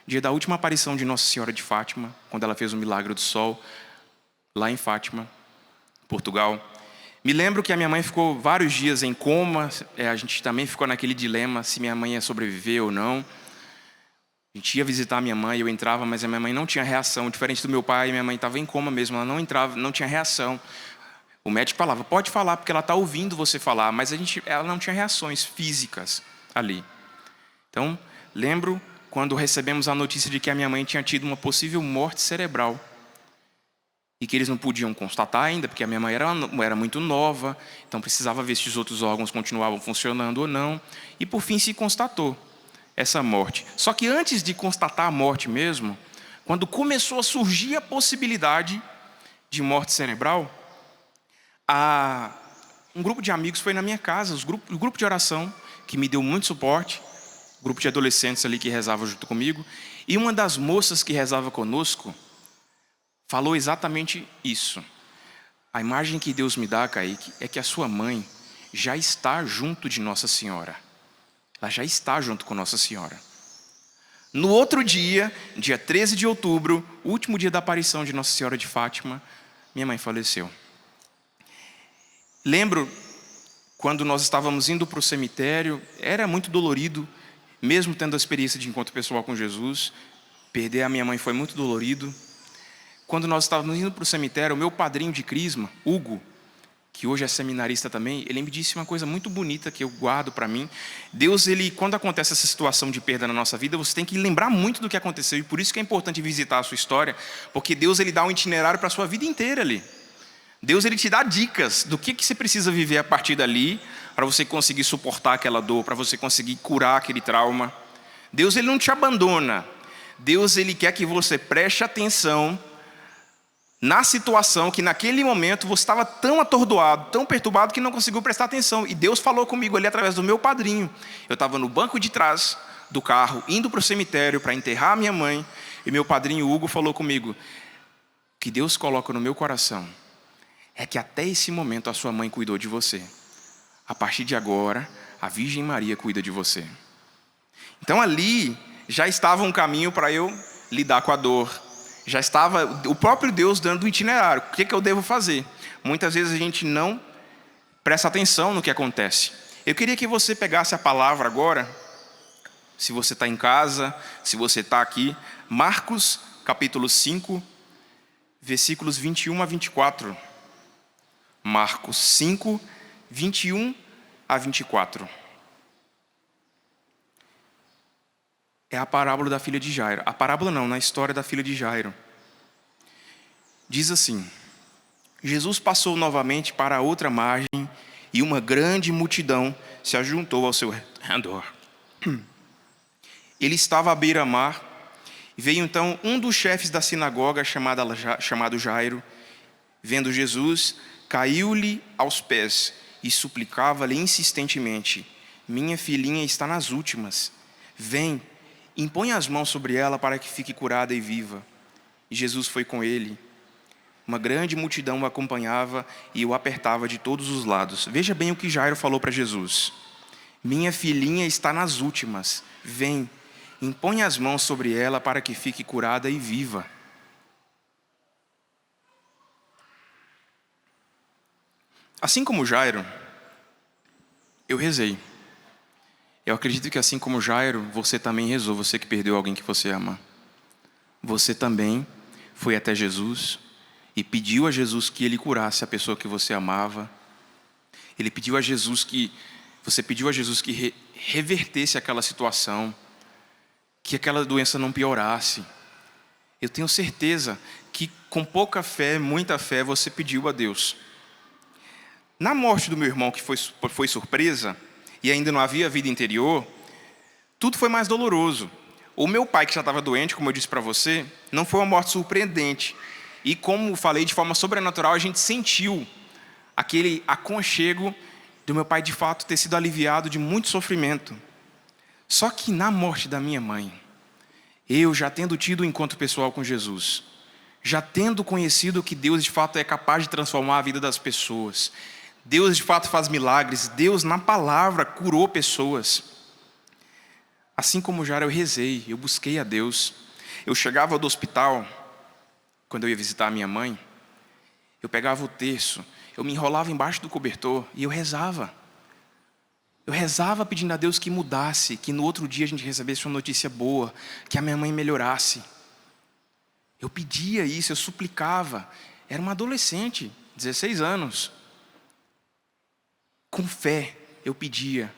B: dia da última aparição de Nossa Senhora de Fátima, quando ela fez o milagre do sol, lá em Fátima, Portugal. Me lembro que a minha mãe ficou vários dias em coma. A gente também ficou naquele dilema se minha mãe ia sobreviver ou não. A gente ia visitar a minha mãe, eu entrava, mas a minha mãe não tinha reação. Diferente do meu pai, minha mãe estava em coma mesmo, ela não entrava, não tinha reação. O médico falava, pode falar, porque ela está ouvindo você falar, mas ela não tinha reações físicas ali. Então, lembro quando recebemos a notícia de que a minha mãe tinha tido uma possível morte cerebral. E que eles não podiam constatar ainda, porque a minha mãe era muito nova, então precisava ver se os outros órgãos continuavam funcionando ou não. E por fim se constatou essa morte. Só que antes de constatar a morte mesmo, quando começou a surgir a possibilidade de morte cerebral, um grupo de amigos foi na minha casa, o grupo de oração, que me deu muito suporte, o grupo de adolescentes ali que rezava junto comigo, e uma das moças que rezava conosco falou exatamente isso. A imagem que Deus me dá, Kaique, é que a sua mãe já está junto de Nossa Senhora. Ela já está junto com Nossa Senhora. No outro dia, dia 13 de outubro, o último dia da aparição de Nossa Senhora de Fátima, minha mãe faleceu. Lembro, quando nós estávamos indo para o cemitério, era muito dolorido, mesmo tendo a experiência de encontro pessoal com Jesus. Perder a minha mãe foi muito dolorido. Quando nós estávamos indo para o cemitério, o meu padrinho de crisma, Hugo, que hoje é seminarista também, ele me disse uma coisa muito bonita que eu guardo para mim. Deus, quando acontece essa situação de perda na nossa vida, você tem que lembrar muito do que aconteceu. E por isso que é importante visitar a sua história, porque Deus dá um itinerário para a sua vida inteira ali. Deus te dá dicas do que você precisa viver a partir dali, para você conseguir suportar aquela dor, para você conseguir curar aquele trauma. Deus não te abandona. Deus quer que você preste atenção na situação que naquele momento você estava tão atordoado, tão perturbado que não conseguiu prestar atenção. E Deus falou comigo ali através do meu padrinho. Eu estava no banco de trás do carro, indo para o cemitério para enterrar a minha mãe. E meu padrinho Hugo falou comigo, o que Deus coloca no meu coração é que até esse momento a sua mãe cuidou de você. A partir de agora, a Virgem Maria cuida de você. Então ali já estava um caminho para eu lidar com a dor. Já estava o próprio Deus dando um itinerário. O que eu devo fazer? Muitas vezes a gente não presta atenção no que acontece. Eu queria que você pegasse a palavra agora, se você está em casa, se você está aqui, Marcos capítulo 5, versículos 21 a 24. Marcos 5, 21 a 24. É a parábola da filha de Jairo. A parábola não, na história da filha de Jairo. Diz assim: Jesus passou novamente para a outra margem e uma grande multidão se ajuntou ao seu redor. Ele estava à beira-mar e veio então um dos chefes da sinagoga chamado Jairo. Vendo Jesus, caiu-lhe aos pés e suplicava-lhe insistentemente: minha filhinha está nas últimas. Vem, impõe as mãos sobre ela para que fique curada e viva. E Jesus foi com ele. Uma grande multidão o acompanhava e o apertava de todos os lados. Veja bem o que Jairo falou para Jesus: minha filhinha está nas últimas. Vem, impõe as mãos sobre ela para que fique curada e viva. Assim como Jairo, eu rezei. Eu acredito que assim como Jairo, você também rezou, você que perdeu alguém que você ama. Você também foi até Jesus e pediu a Jesus que Ele curasse a pessoa que você amava. Você pediu a Jesus que revertesse aquela situação, que aquela doença não piorasse. Eu tenho certeza que com pouca fé, muita fé, você pediu a Deus. Na morte do meu irmão, que foi surpresa, e ainda não havia vida interior, tudo foi mais doloroso. O meu pai, que já estava doente, como eu disse para você, não foi uma morte surpreendente. E como falei, de forma sobrenatural, a gente sentiu aquele aconchego do meu pai, de fato, ter sido aliviado de muito sofrimento. Só que na morte da minha mãe, eu já tendo tido um encontro pessoal com Jesus, já tendo conhecido que Deus, de fato, é capaz de transformar a vida das pessoas, Deus de fato faz milagres, Deus na palavra curou pessoas. Assim como já eu rezei, eu busquei a Deus. Eu chegava do hospital, quando eu ia visitar a minha mãe, eu pegava o terço, eu me enrolava embaixo do cobertor e eu rezava. rezava pedindo a Deus que mudasse, que no outro dia a gente recebesse uma notícia boa, que a minha mãe melhorasse. Eu pedia isso, eu suplicava. Era uma adolescente, 16 anos. Com fé, eu pedia.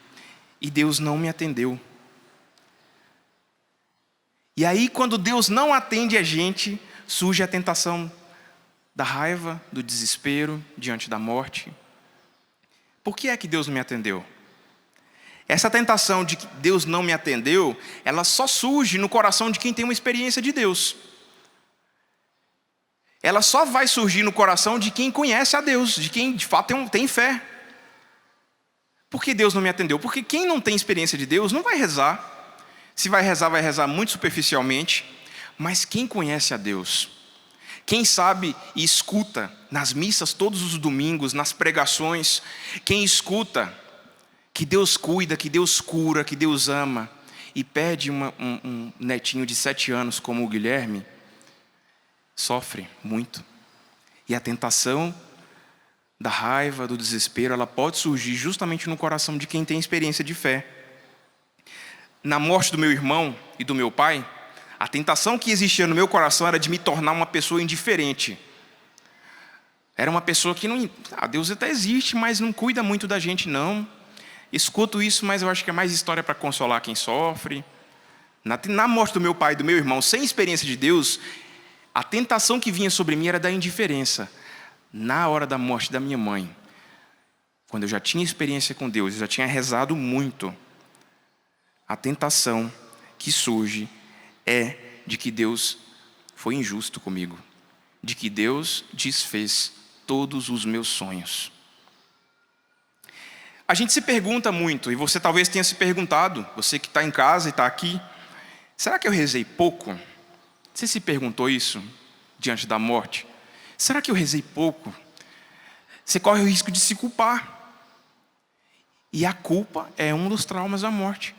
B: E Deus não me atendeu. E aí, quando Deus não atende a gente, surge a tentação da raiva, do desespero diante da morte. Por que é que Deus não me atendeu? Essa tentação de que Deus não me atendeu, ela só surge no coração de quem tem uma experiência de Deus. Ela só vai surgir no coração de quem conhece a Deus, de quem de fato tem fé. Por que Deus não me atendeu? Porque quem não tem experiência de Deus não vai rezar. Se vai rezar muito superficialmente. Mas quem conhece a Deus, quem sabe e escuta nas missas todos os domingos, nas pregações, quem escuta que Deus cuida, que Deus cura, que Deus ama, e pede um netinho de 7 anos como o Guilherme, sofre muito. E a tentação da raiva, do desespero, ela pode surgir justamente no coração de quem tem experiência de fé. Na morte do meu irmão e do meu pai, a tentação que existia no meu coração era de me tornar uma pessoa indiferente. Era uma pessoa que não... Deus até existe, mas não cuida muito da gente, não. Escuto isso, mas eu acho que é mais história para consolar quem sofre. Na morte do meu pai e do meu irmão, sem experiência de Deus, a tentação que vinha sobre mim era da indiferença. Na hora da morte da minha mãe, quando eu já tinha experiência com Deus, eu já tinha rezado muito, a tentação que surge é de que Deus foi injusto comigo, de que Deus desfez todos os meus sonhos. A gente se pergunta muito, e você talvez tenha se perguntado, você que está em casa e está aqui, será que eu rezei pouco? Você se perguntou isso diante da morte? Será que eu rezei pouco? Você corre o risco de se culpar. E a culpa é um dos traumas da morte.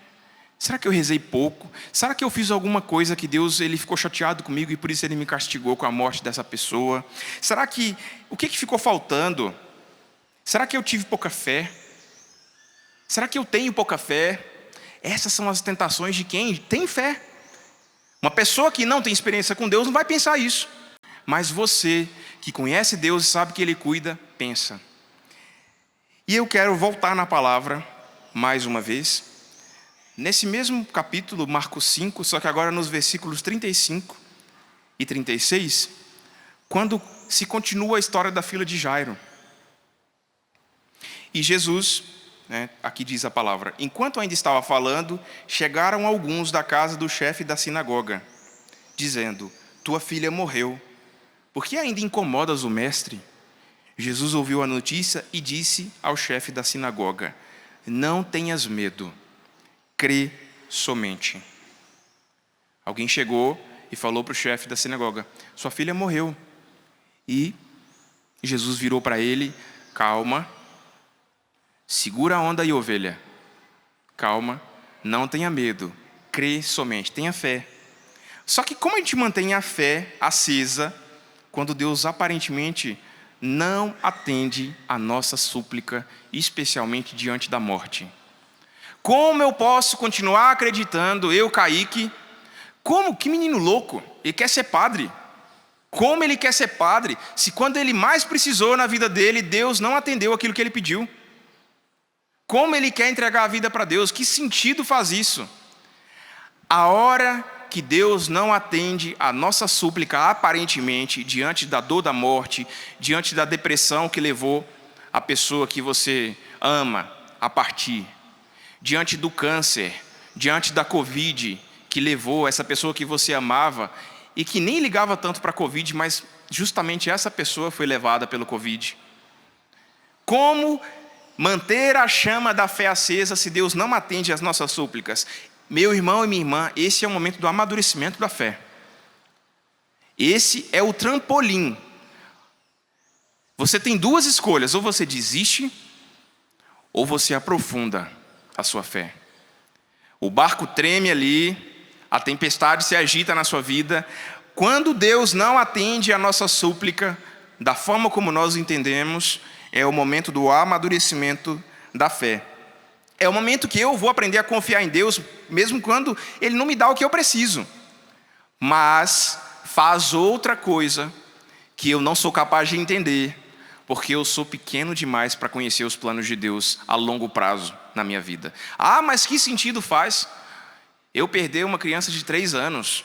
B: Será que eu rezei pouco? Será que eu fiz alguma coisa que Deus ele ficou chateado comigo e por isso Ele me castigou com a morte dessa pessoa? Será que... O que ficou faltando? Será que eu tive pouca fé? Será que eu tenho pouca fé? Essas são as tentações de quem tem fé. Uma pessoa que não tem experiência com Deus não vai pensar isso. Mas você, que conhece Deus e sabe que Ele cuida, pensa. E eu quero voltar na palavra, mais uma vez, nesse mesmo capítulo, Marcos 5, só que agora nos versículos 35 e 36, quando se continua a história da filha de Jairo. E Jesus, aqui diz a palavra, enquanto ainda estava falando, chegaram alguns da casa do chefe da sinagoga, dizendo, tua filha morreu. Por que ainda incomodas o mestre? Jesus ouviu a notícia e disse ao chefe da sinagoga, não tenhas medo, crê somente. Alguém chegou e falou para o chefe da sinagoga, sua filha morreu. E Jesus virou para ele, calma, segura a onda aí, ovelha. Calma, não tenha medo, crê somente, tenha fé. Só que como a gente mantém a fé acesa, quando Deus aparentemente não atende a nossa súplica, especialmente diante da morte? Como eu posso continuar acreditando, eu, Kaique, como? Que menino louco, ele quer ser padre. Como ele quer ser padre, se quando ele mais precisou na vida dele, Deus não atendeu aquilo que ele pediu? Como ele quer entregar a vida para Deus? Que sentido faz isso? A hora que Deus não atende a nossa súplica, aparentemente, diante da dor da morte, diante da depressão que levou a pessoa que você ama a partir, diante do câncer, diante da Covid, que levou essa pessoa que você amava e que nem ligava tanto para a Covid, mas justamente essa pessoa foi levada pelo Covid. Como manter a chama da fé acesa se Deus não atende às nossas súplicas? Meu irmão e minha irmã, esse é o momento do amadurecimento da fé. Esse é o trampolim. Você tem duas escolhas, ou você desiste, ou você aprofunda a sua fé. O barco treme ali, a tempestade se agita na sua vida. Quando Deus não atende a nossa súplica, da forma como nós entendemos, é o momento do amadurecimento da fé. É o momento que eu vou aprender a confiar em Deus, mesmo quando Ele não me dá o que eu preciso. Mas faz outra coisa que eu não sou capaz de entender, porque eu sou pequeno demais para conhecer os planos de Deus a longo prazo na minha vida. Ah, mas que sentido faz eu perder uma criança de 3 anos?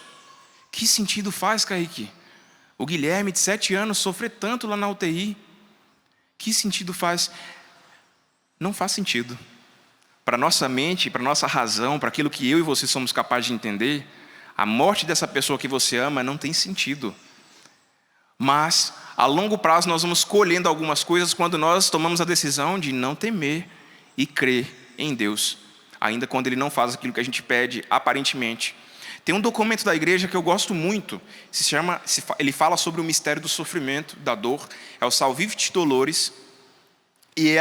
B: Que sentido faz, Kaique? O Guilherme, de 7 anos, sofrer tanto lá na UTI? Que sentido faz? Não faz sentido. Para nossa mente, para nossa razão, para aquilo que eu e você somos capazes de entender, a morte dessa pessoa que você ama não tem sentido. Mas, a longo prazo, nós vamos colhendo algumas coisas quando nós tomamos a decisão de não temer e crer em Deus, ainda quando Ele não faz aquilo que a gente pede, aparentemente. Tem um documento da igreja que eu gosto muito, ele fala sobre o mistério do sofrimento, da dor, é o Salvifici Doloris, e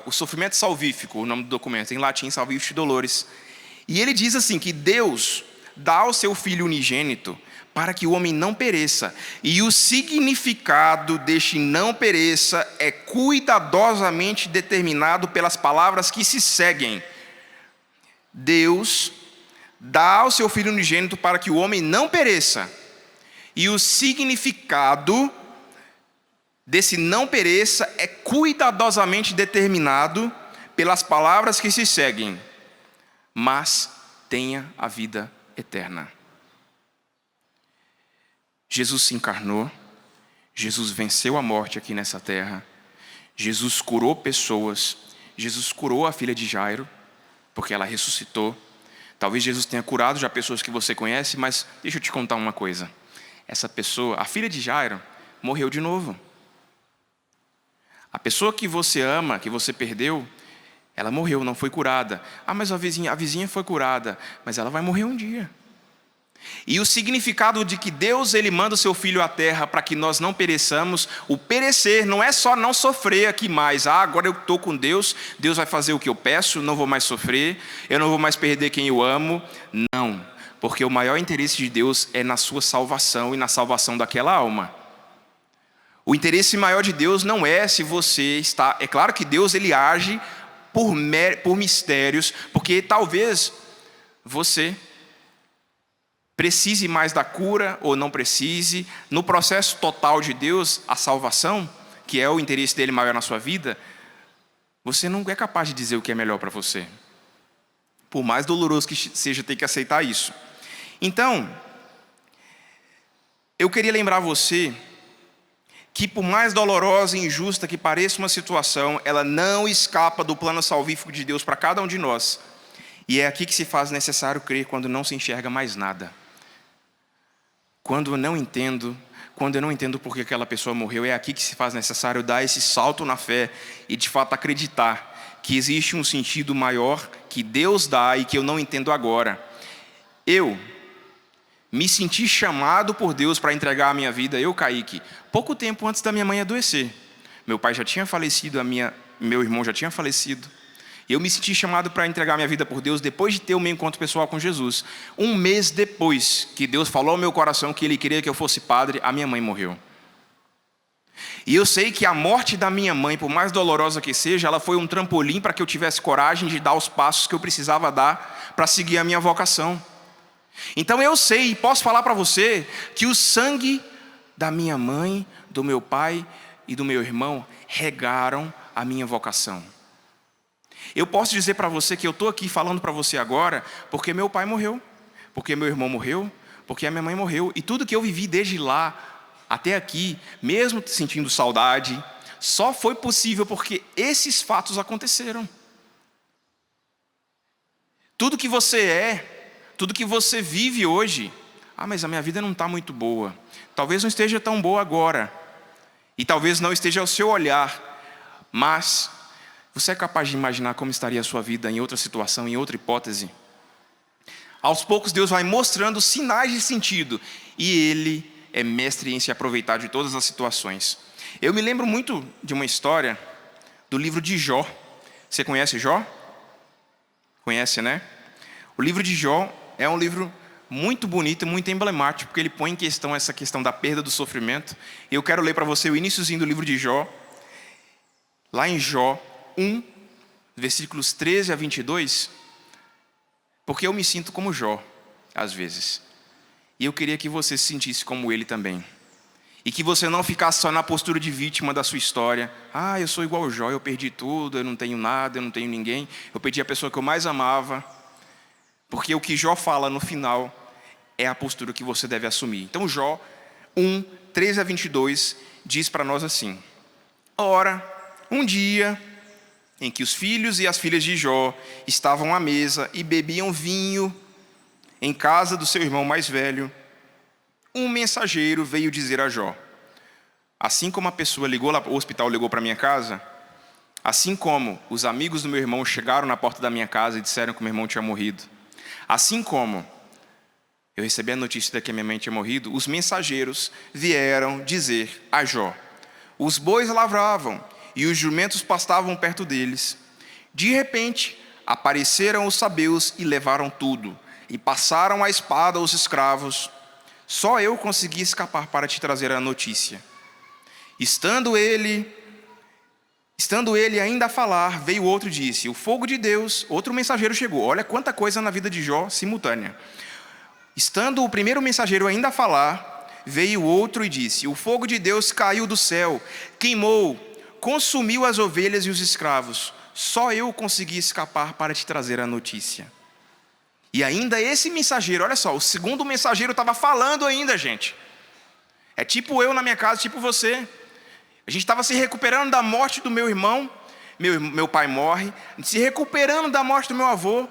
B: o sofrimento salvífico, o nome do documento, em latim, Salvifici Doloris. E ele diz assim, que Deus dá ao seu Filho unigênito para que o homem não pereça, e o significado deste não pereça é cuidadosamente determinado pelas palavras que se seguem. Deus dá ao seu Filho unigênito para que o homem não pereça, e o significado desse não pereça é cuidadosamente determinado pelas palavras que se seguem, mas tenha a vida eterna. Jesus se encarnou, Jesus venceu a morte aqui nessa terra, Jesus curou pessoas, Jesus curou a filha de Jairo, porque ela ressuscitou. Talvez Jesus tenha curado já pessoas que você conhece, mas deixa eu te contar uma coisa. Essa pessoa, a filha de Jairo, morreu de novo. A pessoa que você ama, que você perdeu, ela morreu, não foi curada. Ah, mas a vizinha foi curada, mas ela vai morrer um dia. E o significado de que Deus ele manda o seu Filho à terra para que nós não pereçamos, o perecer não é só não sofrer aqui mais. Ah, agora eu estou com Deus, Deus vai fazer o que eu peço, não vou mais sofrer, eu não vou mais perder quem eu amo. Não, porque o maior interesse de Deus é na sua salvação e na salvação daquela alma. O interesse maior de Deus não é se você está... É claro que Deus ele age por mistérios, porque talvez você precise mais da cura ou não precise. No processo total de Deus, a salvação, que é o interesse dele maior na sua vida, você não é capaz de dizer o que é melhor para você. Por mais doloroso que seja ter que aceitar isso. Então, eu queria lembrar você que por mais dolorosa e injusta que pareça uma situação, ela não escapa do plano salvífico de Deus para cada um de nós. E é aqui que se faz necessário crer quando não se enxerga mais nada. Quando eu não entendo por que aquela pessoa morreu, é aqui que se faz necessário dar esse salto na fé e de fato acreditar que existe um sentido maior que Deus dá e que eu não entendo agora. Eu me senti chamado por Deus para entregar a minha vida, eu, Kaique, pouco tempo antes da minha mãe adoecer. Meu pai já tinha falecido, meu irmão já tinha falecido. Eu me senti chamado para entregar minha vida por Deus depois de ter o meu encontro pessoal com Jesus. Um mês depois que Deus falou ao meu coração que Ele queria que eu fosse padre, a minha mãe morreu. E eu sei que a morte da minha mãe, por mais dolorosa que seja, ela foi um trampolim para que eu tivesse coragem de dar os passos que eu precisava dar para seguir a minha vocação. Então eu sei e posso falar para você que o sangue da minha mãe, do meu pai e do meu irmão regaram a minha vocação. Eu posso dizer para você que eu estou aqui falando para você agora porque meu pai morreu, porque meu irmão morreu, porque a minha mãe morreu. E tudo que eu vivi desde lá até aqui, mesmo sentindo saudade, só foi possível porque esses fatos aconteceram. Tudo que você é, tudo que você vive hoje, ah, mas a minha vida não está muito boa. Talvez não esteja tão boa agora. E talvez não esteja ao seu olhar. Mas você é capaz de imaginar como estaria a sua vida em outra situação, em outra hipótese? Aos poucos Deus vai mostrando sinais de sentido. E Ele é mestre em se aproveitar de todas as situações. Eu me lembro muito de uma história do livro de Jó. Você conhece Jó? Conhece, né? O livro de Jó é um livro muito bonito e muito emblemático, porque ele põe em questão essa questão da perda do sofrimento. Eu quero ler para você o iniciozinho do livro de Jó. Lá em Jó 1, versículos 13 a 22, porque eu me sinto como Jó, às vezes. E eu queria que você se sentisse como ele também. E que você não ficasse só na postura de vítima da sua história. Ah, eu sou igual o Jó, eu perdi tudo, eu não tenho nada, eu não tenho ninguém. Eu perdi a pessoa que eu mais amava. Porque o que Jó fala no final é a postura que você deve assumir. Então Jó 1, 13 a 22 diz para nós assim: ora, um dia em que os filhos e as filhas de Jó estavam à mesa e bebiam vinho em casa do seu irmão mais velho, um mensageiro veio dizer a Jó: assim como a pessoa ligou lá, o hospital ligou para minha casa, assim como os amigos do meu irmão chegaram na porta da minha casa e disseram que o meu irmão tinha morrido, assim como eu recebi a notícia de que a minha mãe tinha morrido, os mensageiros vieram dizer a Jó: os bois lavravam e os jumentos pastavam perto deles. De repente, apareceram os sabeus e levaram tudo, e passaram a espada aos escravos. Só eu consegui escapar para te trazer a notícia. Estando ele ainda a falar, veio outro e disse: o fogo de Deus. Outro mensageiro chegou. Olha quanta coisa na vida de Jó simultânea. Estando o primeiro mensageiro ainda a falar, veio outro e disse: o fogo de Deus caiu do céu, queimou, consumiu as ovelhas e os escravos. Só eu consegui escapar para te trazer a notícia. E ainda esse mensageiro, olha só, o segundo mensageiro estava falando ainda, gente. É tipo eu na minha casa, tipo você. A gente estava se recuperando da morte do meu irmão, meu pai morre, se recuperando da morte do meu avô,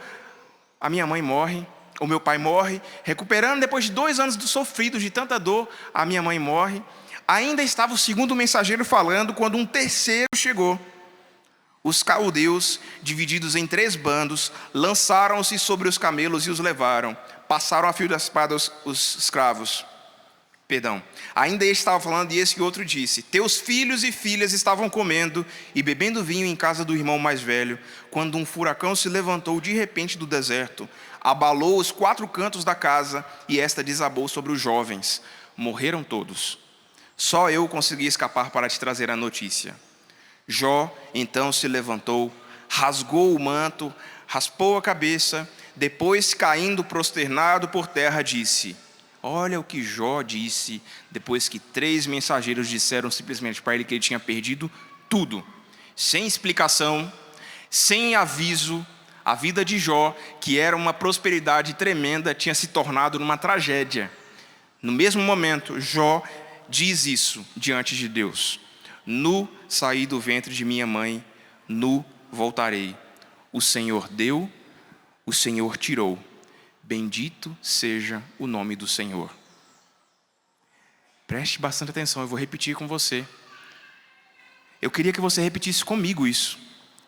B: a minha mãe morre, o meu pai morre, recuperando depois de 2 anos do sofrido, de tanta dor, a minha mãe morre. Ainda estava o segundo mensageiro falando, quando um terceiro chegou. Os caldeus, divididos em 3 bandos, lançaram-se sobre os camelos e os levaram. Passaram a fio da espada os escravos. Ainda ele estava falando, e esse outro disse: teus filhos e filhas estavam comendo e bebendo vinho em casa do irmão mais velho, quando um furacão se levantou de repente do deserto, abalou os 4 cantos da casa, e esta desabou sobre os jovens. Morreram todos. Só eu consegui escapar para te trazer a notícia. Jó então se levantou, rasgou o manto, raspou a cabeça, depois, caindo prosternado por terra, disse: olha o que Jó disse depois que 3 mensageiros disseram simplesmente para ele que ele tinha perdido tudo, sem explicação, sem aviso. A vida de Jó, que era uma prosperidade tremenda, tinha se tornado numa tragédia. No mesmo momento, Jó diz isso diante de Deus: nu saí do ventre de minha mãe, nu voltarei. O Senhor deu, o Senhor tirou. Bendito seja o nome do Senhor. Preste bastante atenção, eu vou repetir com você. Eu queria que você repetisse comigo isso.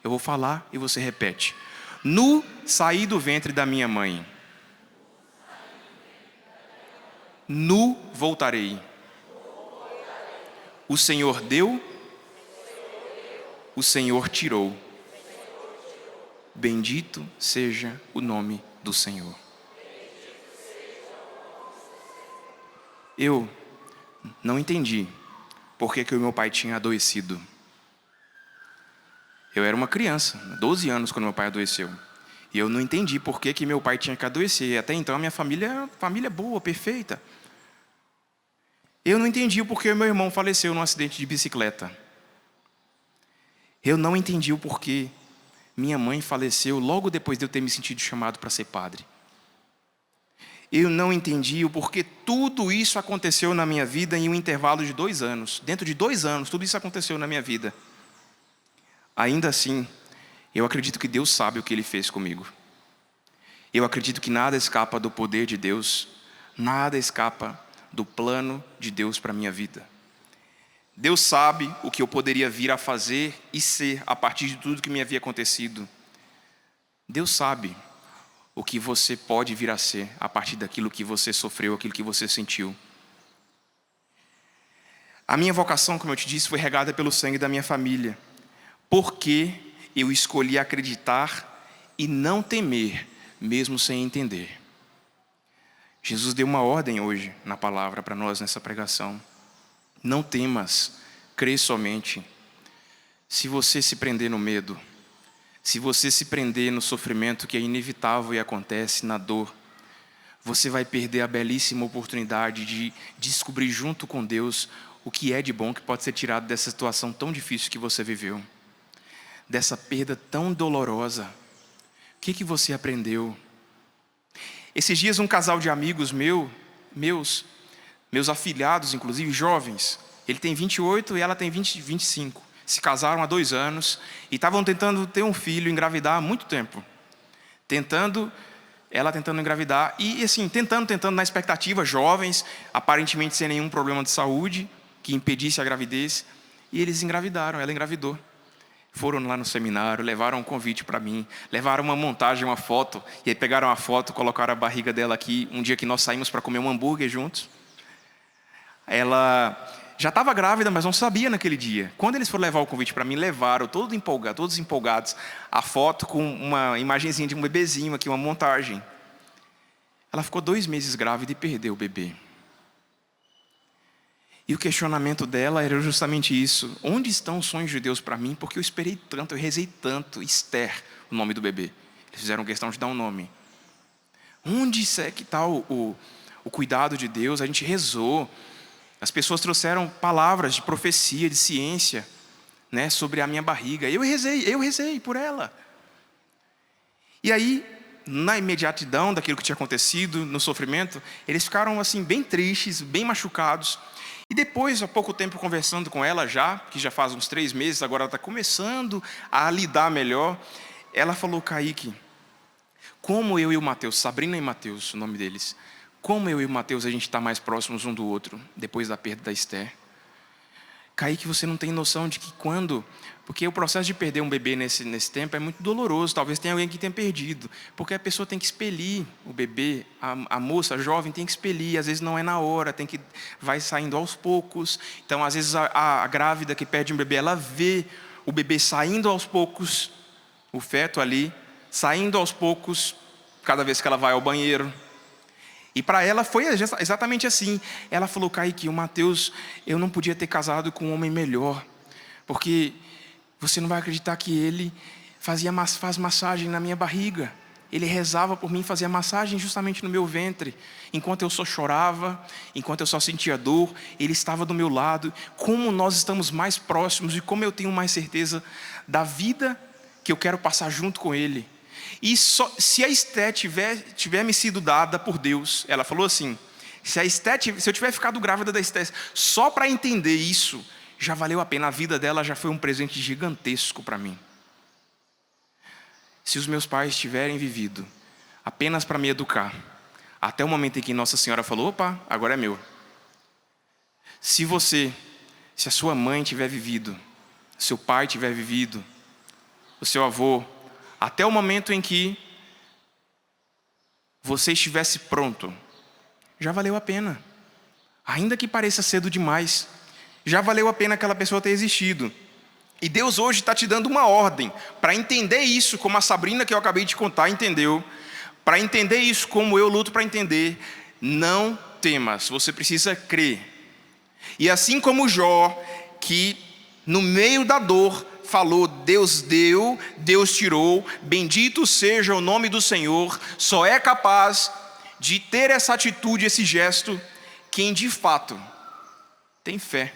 B: Eu vou falar e você repete. Nu saí do ventre da minha mãe, nu voltarei. O Senhor deu, o Senhor tirou. Bendito seja o nome do Senhor. Eu não entendi por que o meu pai tinha adoecido. Eu era uma criança, 12 anos, quando meu pai adoeceu. E eu não entendi por que meu pai tinha que adoecer. E até então a minha família boa, perfeita. Eu não entendi o porquê meu irmão faleceu num acidente de bicicleta. Eu não entendi o porquê minha mãe faleceu logo depois de eu ter me sentido chamado para ser padre. Eu não entendi o porquê tudo isso aconteceu na minha vida em um intervalo de 2 anos. Dentro de 2 anos, tudo isso aconteceu na minha vida. Ainda assim, eu acredito que Deus sabe o que Ele fez comigo. Eu acredito que nada escapa do poder de Deus, nada escapa do plano de Deus para a minha vida. Deus sabe o que eu poderia vir a fazer e ser a partir de tudo que me havia acontecido. Deus sabe o que você pode vir a ser a partir daquilo que você sofreu, aquilo que você sentiu. A minha vocação, como eu te disse, foi regada pelo sangue da minha família. Porque eu escolhi acreditar e não temer, mesmo sem entender. Jesus deu uma ordem hoje na palavra para nós nessa pregação. Não temas, crê somente. Se você se prender no medo, Se você se prender no sofrimento que é inevitável e acontece, na dor, você vai perder a belíssima oportunidade de descobrir junto com Deus o que é de bom que pode ser tirado dessa situação tão difícil que você viveu, dessa perda tão dolorosa. O que você aprendeu? Esses dias um casal de amigos meus afilhados, inclusive jovens, ele tem 28 e ela tem 25, se casaram há 2 anos e estavam tentando ter um filho, engravidar há muito tempo. Ela tentando engravidar e assim, tentando na expectativa, jovens, aparentemente sem nenhum problema de saúde que impedisse a gravidez, e eles engravidaram, ela engravidou. Foram lá no seminário, levaram um convite para mim, levaram uma montagem, uma foto, e aí pegaram a foto, colocaram a barriga dela aqui, um dia que nós saímos para comer um hambúrguer juntos. Ela já estava grávida, mas não sabia naquele dia. Quando eles foram levar o convite para mim, levaram, todos empolgados, a foto com uma imagenzinha de um bebezinho aqui, uma montagem. Ela ficou 2 meses grávida e perdeu o bebê. E o questionamento dela era justamente isso. Onde estão os sonhos de Deus para mim? Porque eu esperei tanto, eu rezei tanto. Esther, o nome do bebê. Eles fizeram questão de dar um nome. Onde é que está o cuidado de Deus? A gente rezou. As pessoas trouxeram palavras de profecia, de ciência, né, sobre a minha barriga. Eu rezei por ela. E aí, na imediatidão daquilo que tinha acontecido, no sofrimento, eles ficaram assim bem tristes, bem machucados. E depois, há pouco tempo conversando com ela que já faz uns 3 meses, agora ela está começando a lidar melhor, ela falou: Kaique, como eu e o Mateus, Sabrina e Mateus, o nome deles, como eu e o Mateus a gente está mais próximos um do outro, depois da perda da Esther. Kaique, você não tem noção de que porque o processo de perder um bebê nesse tempo é muito doloroso. Talvez tenha alguém que tenha perdido. Porque a pessoa tem que expelir o bebê. A moça, a jovem, tem que expelir. Às vezes não é na hora, vai saindo aos poucos. Então, às vezes, a grávida que perde um bebê, ela vê o bebê saindo aos poucos, o feto ali, saindo aos poucos, cada vez que ela vai ao banheiro. E para ela foi exatamente assim. Ela falou: Kaique, o Mateus, eu não podia ter casado com um homem melhor. Porque você não vai acreditar que ele faz massagem na minha barriga. Ele rezava por mim, fazia massagem justamente no meu ventre. Enquanto eu só chorava, enquanto eu só sentia dor, ele estava do meu lado. Como nós estamos mais próximos e como eu tenho mais certeza da vida que eu quero passar junto com ele. E se a Esté tiver me sido dada por Deus, ela falou assim, se eu tiver ficado grávida da Esté, só para entender isso, já valeu a pena. A vida dela já foi um presente gigantesco para mim. Se os meus pais tiverem vivido apenas para me educar, até o momento em que Nossa Senhora falou: opa, agora é meu. Se a sua mãe tiver vivido, seu pai tiver vivido, o seu avô, até o momento em que você estivesse pronto, já valeu a pena. Ainda que pareça cedo demais, já valeu a pena aquela pessoa ter existido. E Deus hoje está te dando uma ordem para entender isso, como a Sabrina que eu acabei de contar entendeu, para entender isso como eu luto para entender. Não temas, você precisa crer. E assim como Jó, que no meio da dor falou: Deus deu, Deus tirou, bendito seja o nome do Senhor, só é capaz de ter essa atitude, esse gesto, quem de fato tem fé.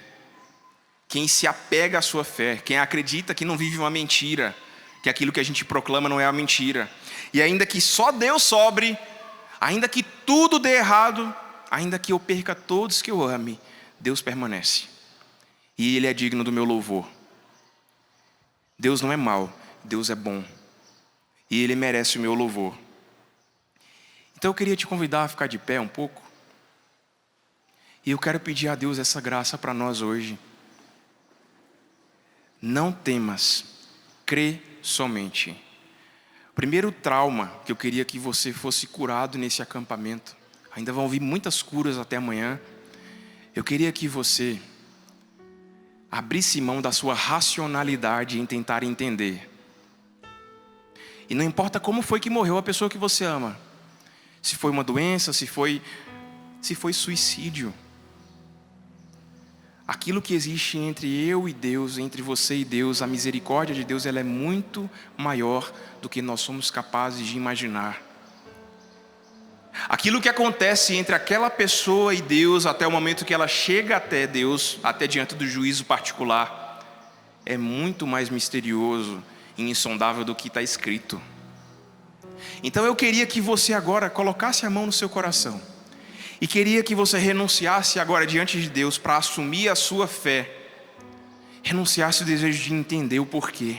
B: Quem se apega à sua fé, quem acredita que não vive uma mentira, que aquilo que a gente proclama não é uma mentira. E ainda que só Deus sobre, ainda que tudo dê errado, ainda que eu perca todos que eu ame, Deus permanece. E Ele é digno do meu louvor. Deus não é mau, Deus é bom. E Ele merece o meu louvor. Então eu queria te convidar a ficar de pé um pouco. E eu quero pedir a Deus essa graça para nós hoje. Não temas, crê somente. O primeiro trauma que eu queria que você fosse curado nesse acampamento, ainda vão vir muitas curas até amanhã. Eu queria que você abrisse mão da sua racionalidade em tentar entender. E não importa como foi que morreu a pessoa que você ama. Se foi uma doença, se foi suicídio. aquilo que existe entre eu e Deus, entre você e Deus, a misericórdia de Deus, ela é muito maior do que nós somos capazes de imaginar. Aquilo que acontece entre aquela pessoa e Deus até o momento que ela chega até Deus, até diante do juízo particular, é muito mais misterioso e insondável do que está escrito. Então eu queria que você agora colocasse a mão no seu coração e queria que você renunciasse agora diante de Deus para assumir a sua fé, renunciasse o desejo de entender o porquê.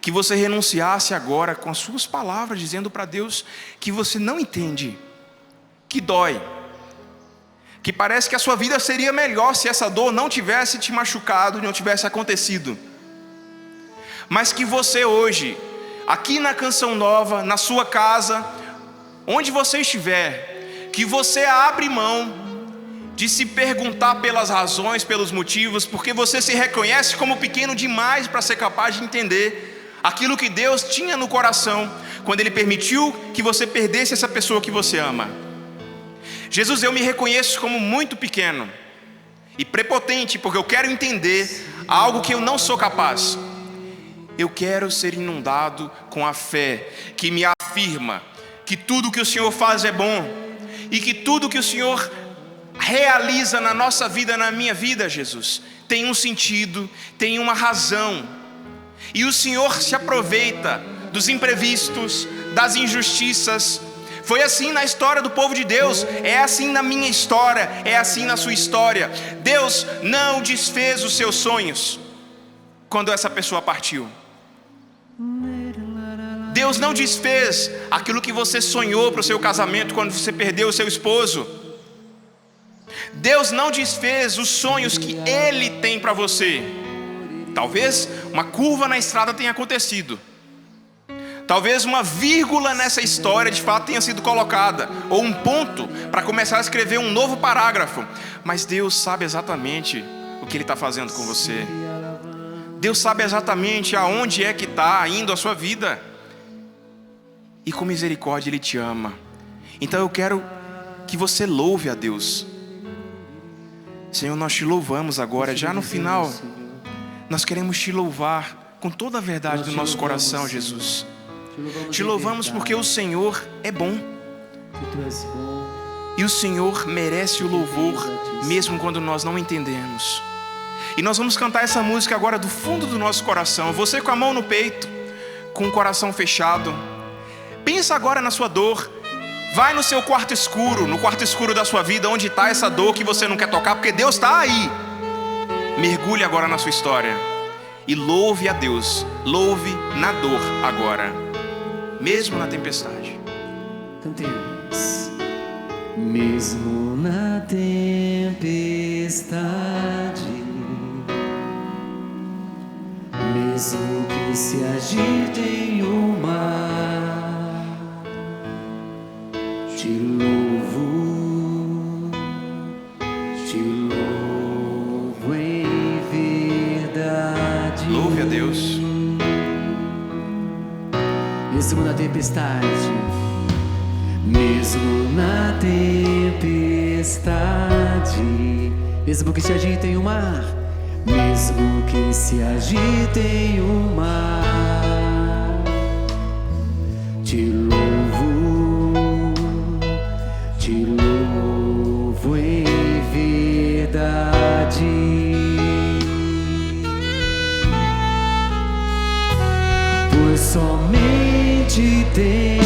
B: Que você renunciasse agora com as suas palavras, dizendo para Deus que você não entende, que dói, que parece que a sua vida seria melhor se essa dor não tivesse te machucado, não tivesse acontecido. Mas que você hoje, aqui na Canção Nova, na sua casa, onde você estiver, que você abre mão de se perguntar pelas razões, pelos motivos, porque você se reconhece como pequeno demais para ser capaz de entender aquilo que Deus tinha no coração quando Ele permitiu que você perdesse essa pessoa que você ama. Jesus, eu me reconheço como muito pequeno e prepotente, porque eu quero entender algo que eu não sou capaz. Eu quero ser inundado com a fé que me afirma que tudo que o Senhor faz é bom e que tudo que o Senhor realiza na nossa vida, na minha vida, Jesus, tem um sentido, tem uma razão. E o Senhor se aproveita dos imprevistos, das injustiças. Foi assim na história do povo de Deus, é assim na minha história, é assim na sua história. Deus não desfez os seus sonhos quando essa pessoa partiu. Deus não desfez aquilo que você sonhou para o seu casamento quando você perdeu o seu esposo. Deus não desfez os sonhos que Ele tem para você. Talvez uma curva na estrada tenha acontecido. Talvez uma vírgula nessa história de fato tenha sido colocada, ou um ponto para começar a escrever um novo parágrafo. Mas Deus sabe exatamente o que Ele está fazendo com você. Deus sabe exatamente aonde é que está indo a sua vida. E com misericórdia Ele te ama. Então eu quero que você louve a Deus. Senhor, nós te louvamos agora, já no final. Nós queremos te louvar com toda a verdade do nosso coração, Jesus. Te louvamos porque o Senhor é bom. E o Senhor merece o louvor, mesmo quando nós não entendemos. E nós vamos cantar essa música agora do fundo do nosso coração. Você com a mão no peito, com o coração fechado. Pensa agora na sua dor. Vai no seu quarto escuro, no quarto escuro da sua vida, onde está essa dor que você não quer tocar, porque Deus está aí. Mergulhe agora na sua história e louve a Deus. Louve na dor agora, mesmo na tempestade.
C: Cantemos. Mesmo na tempestade, mesmo que se agite o mar, te louvo em verdade.
B: Louve a Deus.
C: Mesmo na tempestade, mesmo na tempestade, mesmo que se agitem o mar, mesmo que se agitem o mar, te louvo em verdade. Pois somente Deus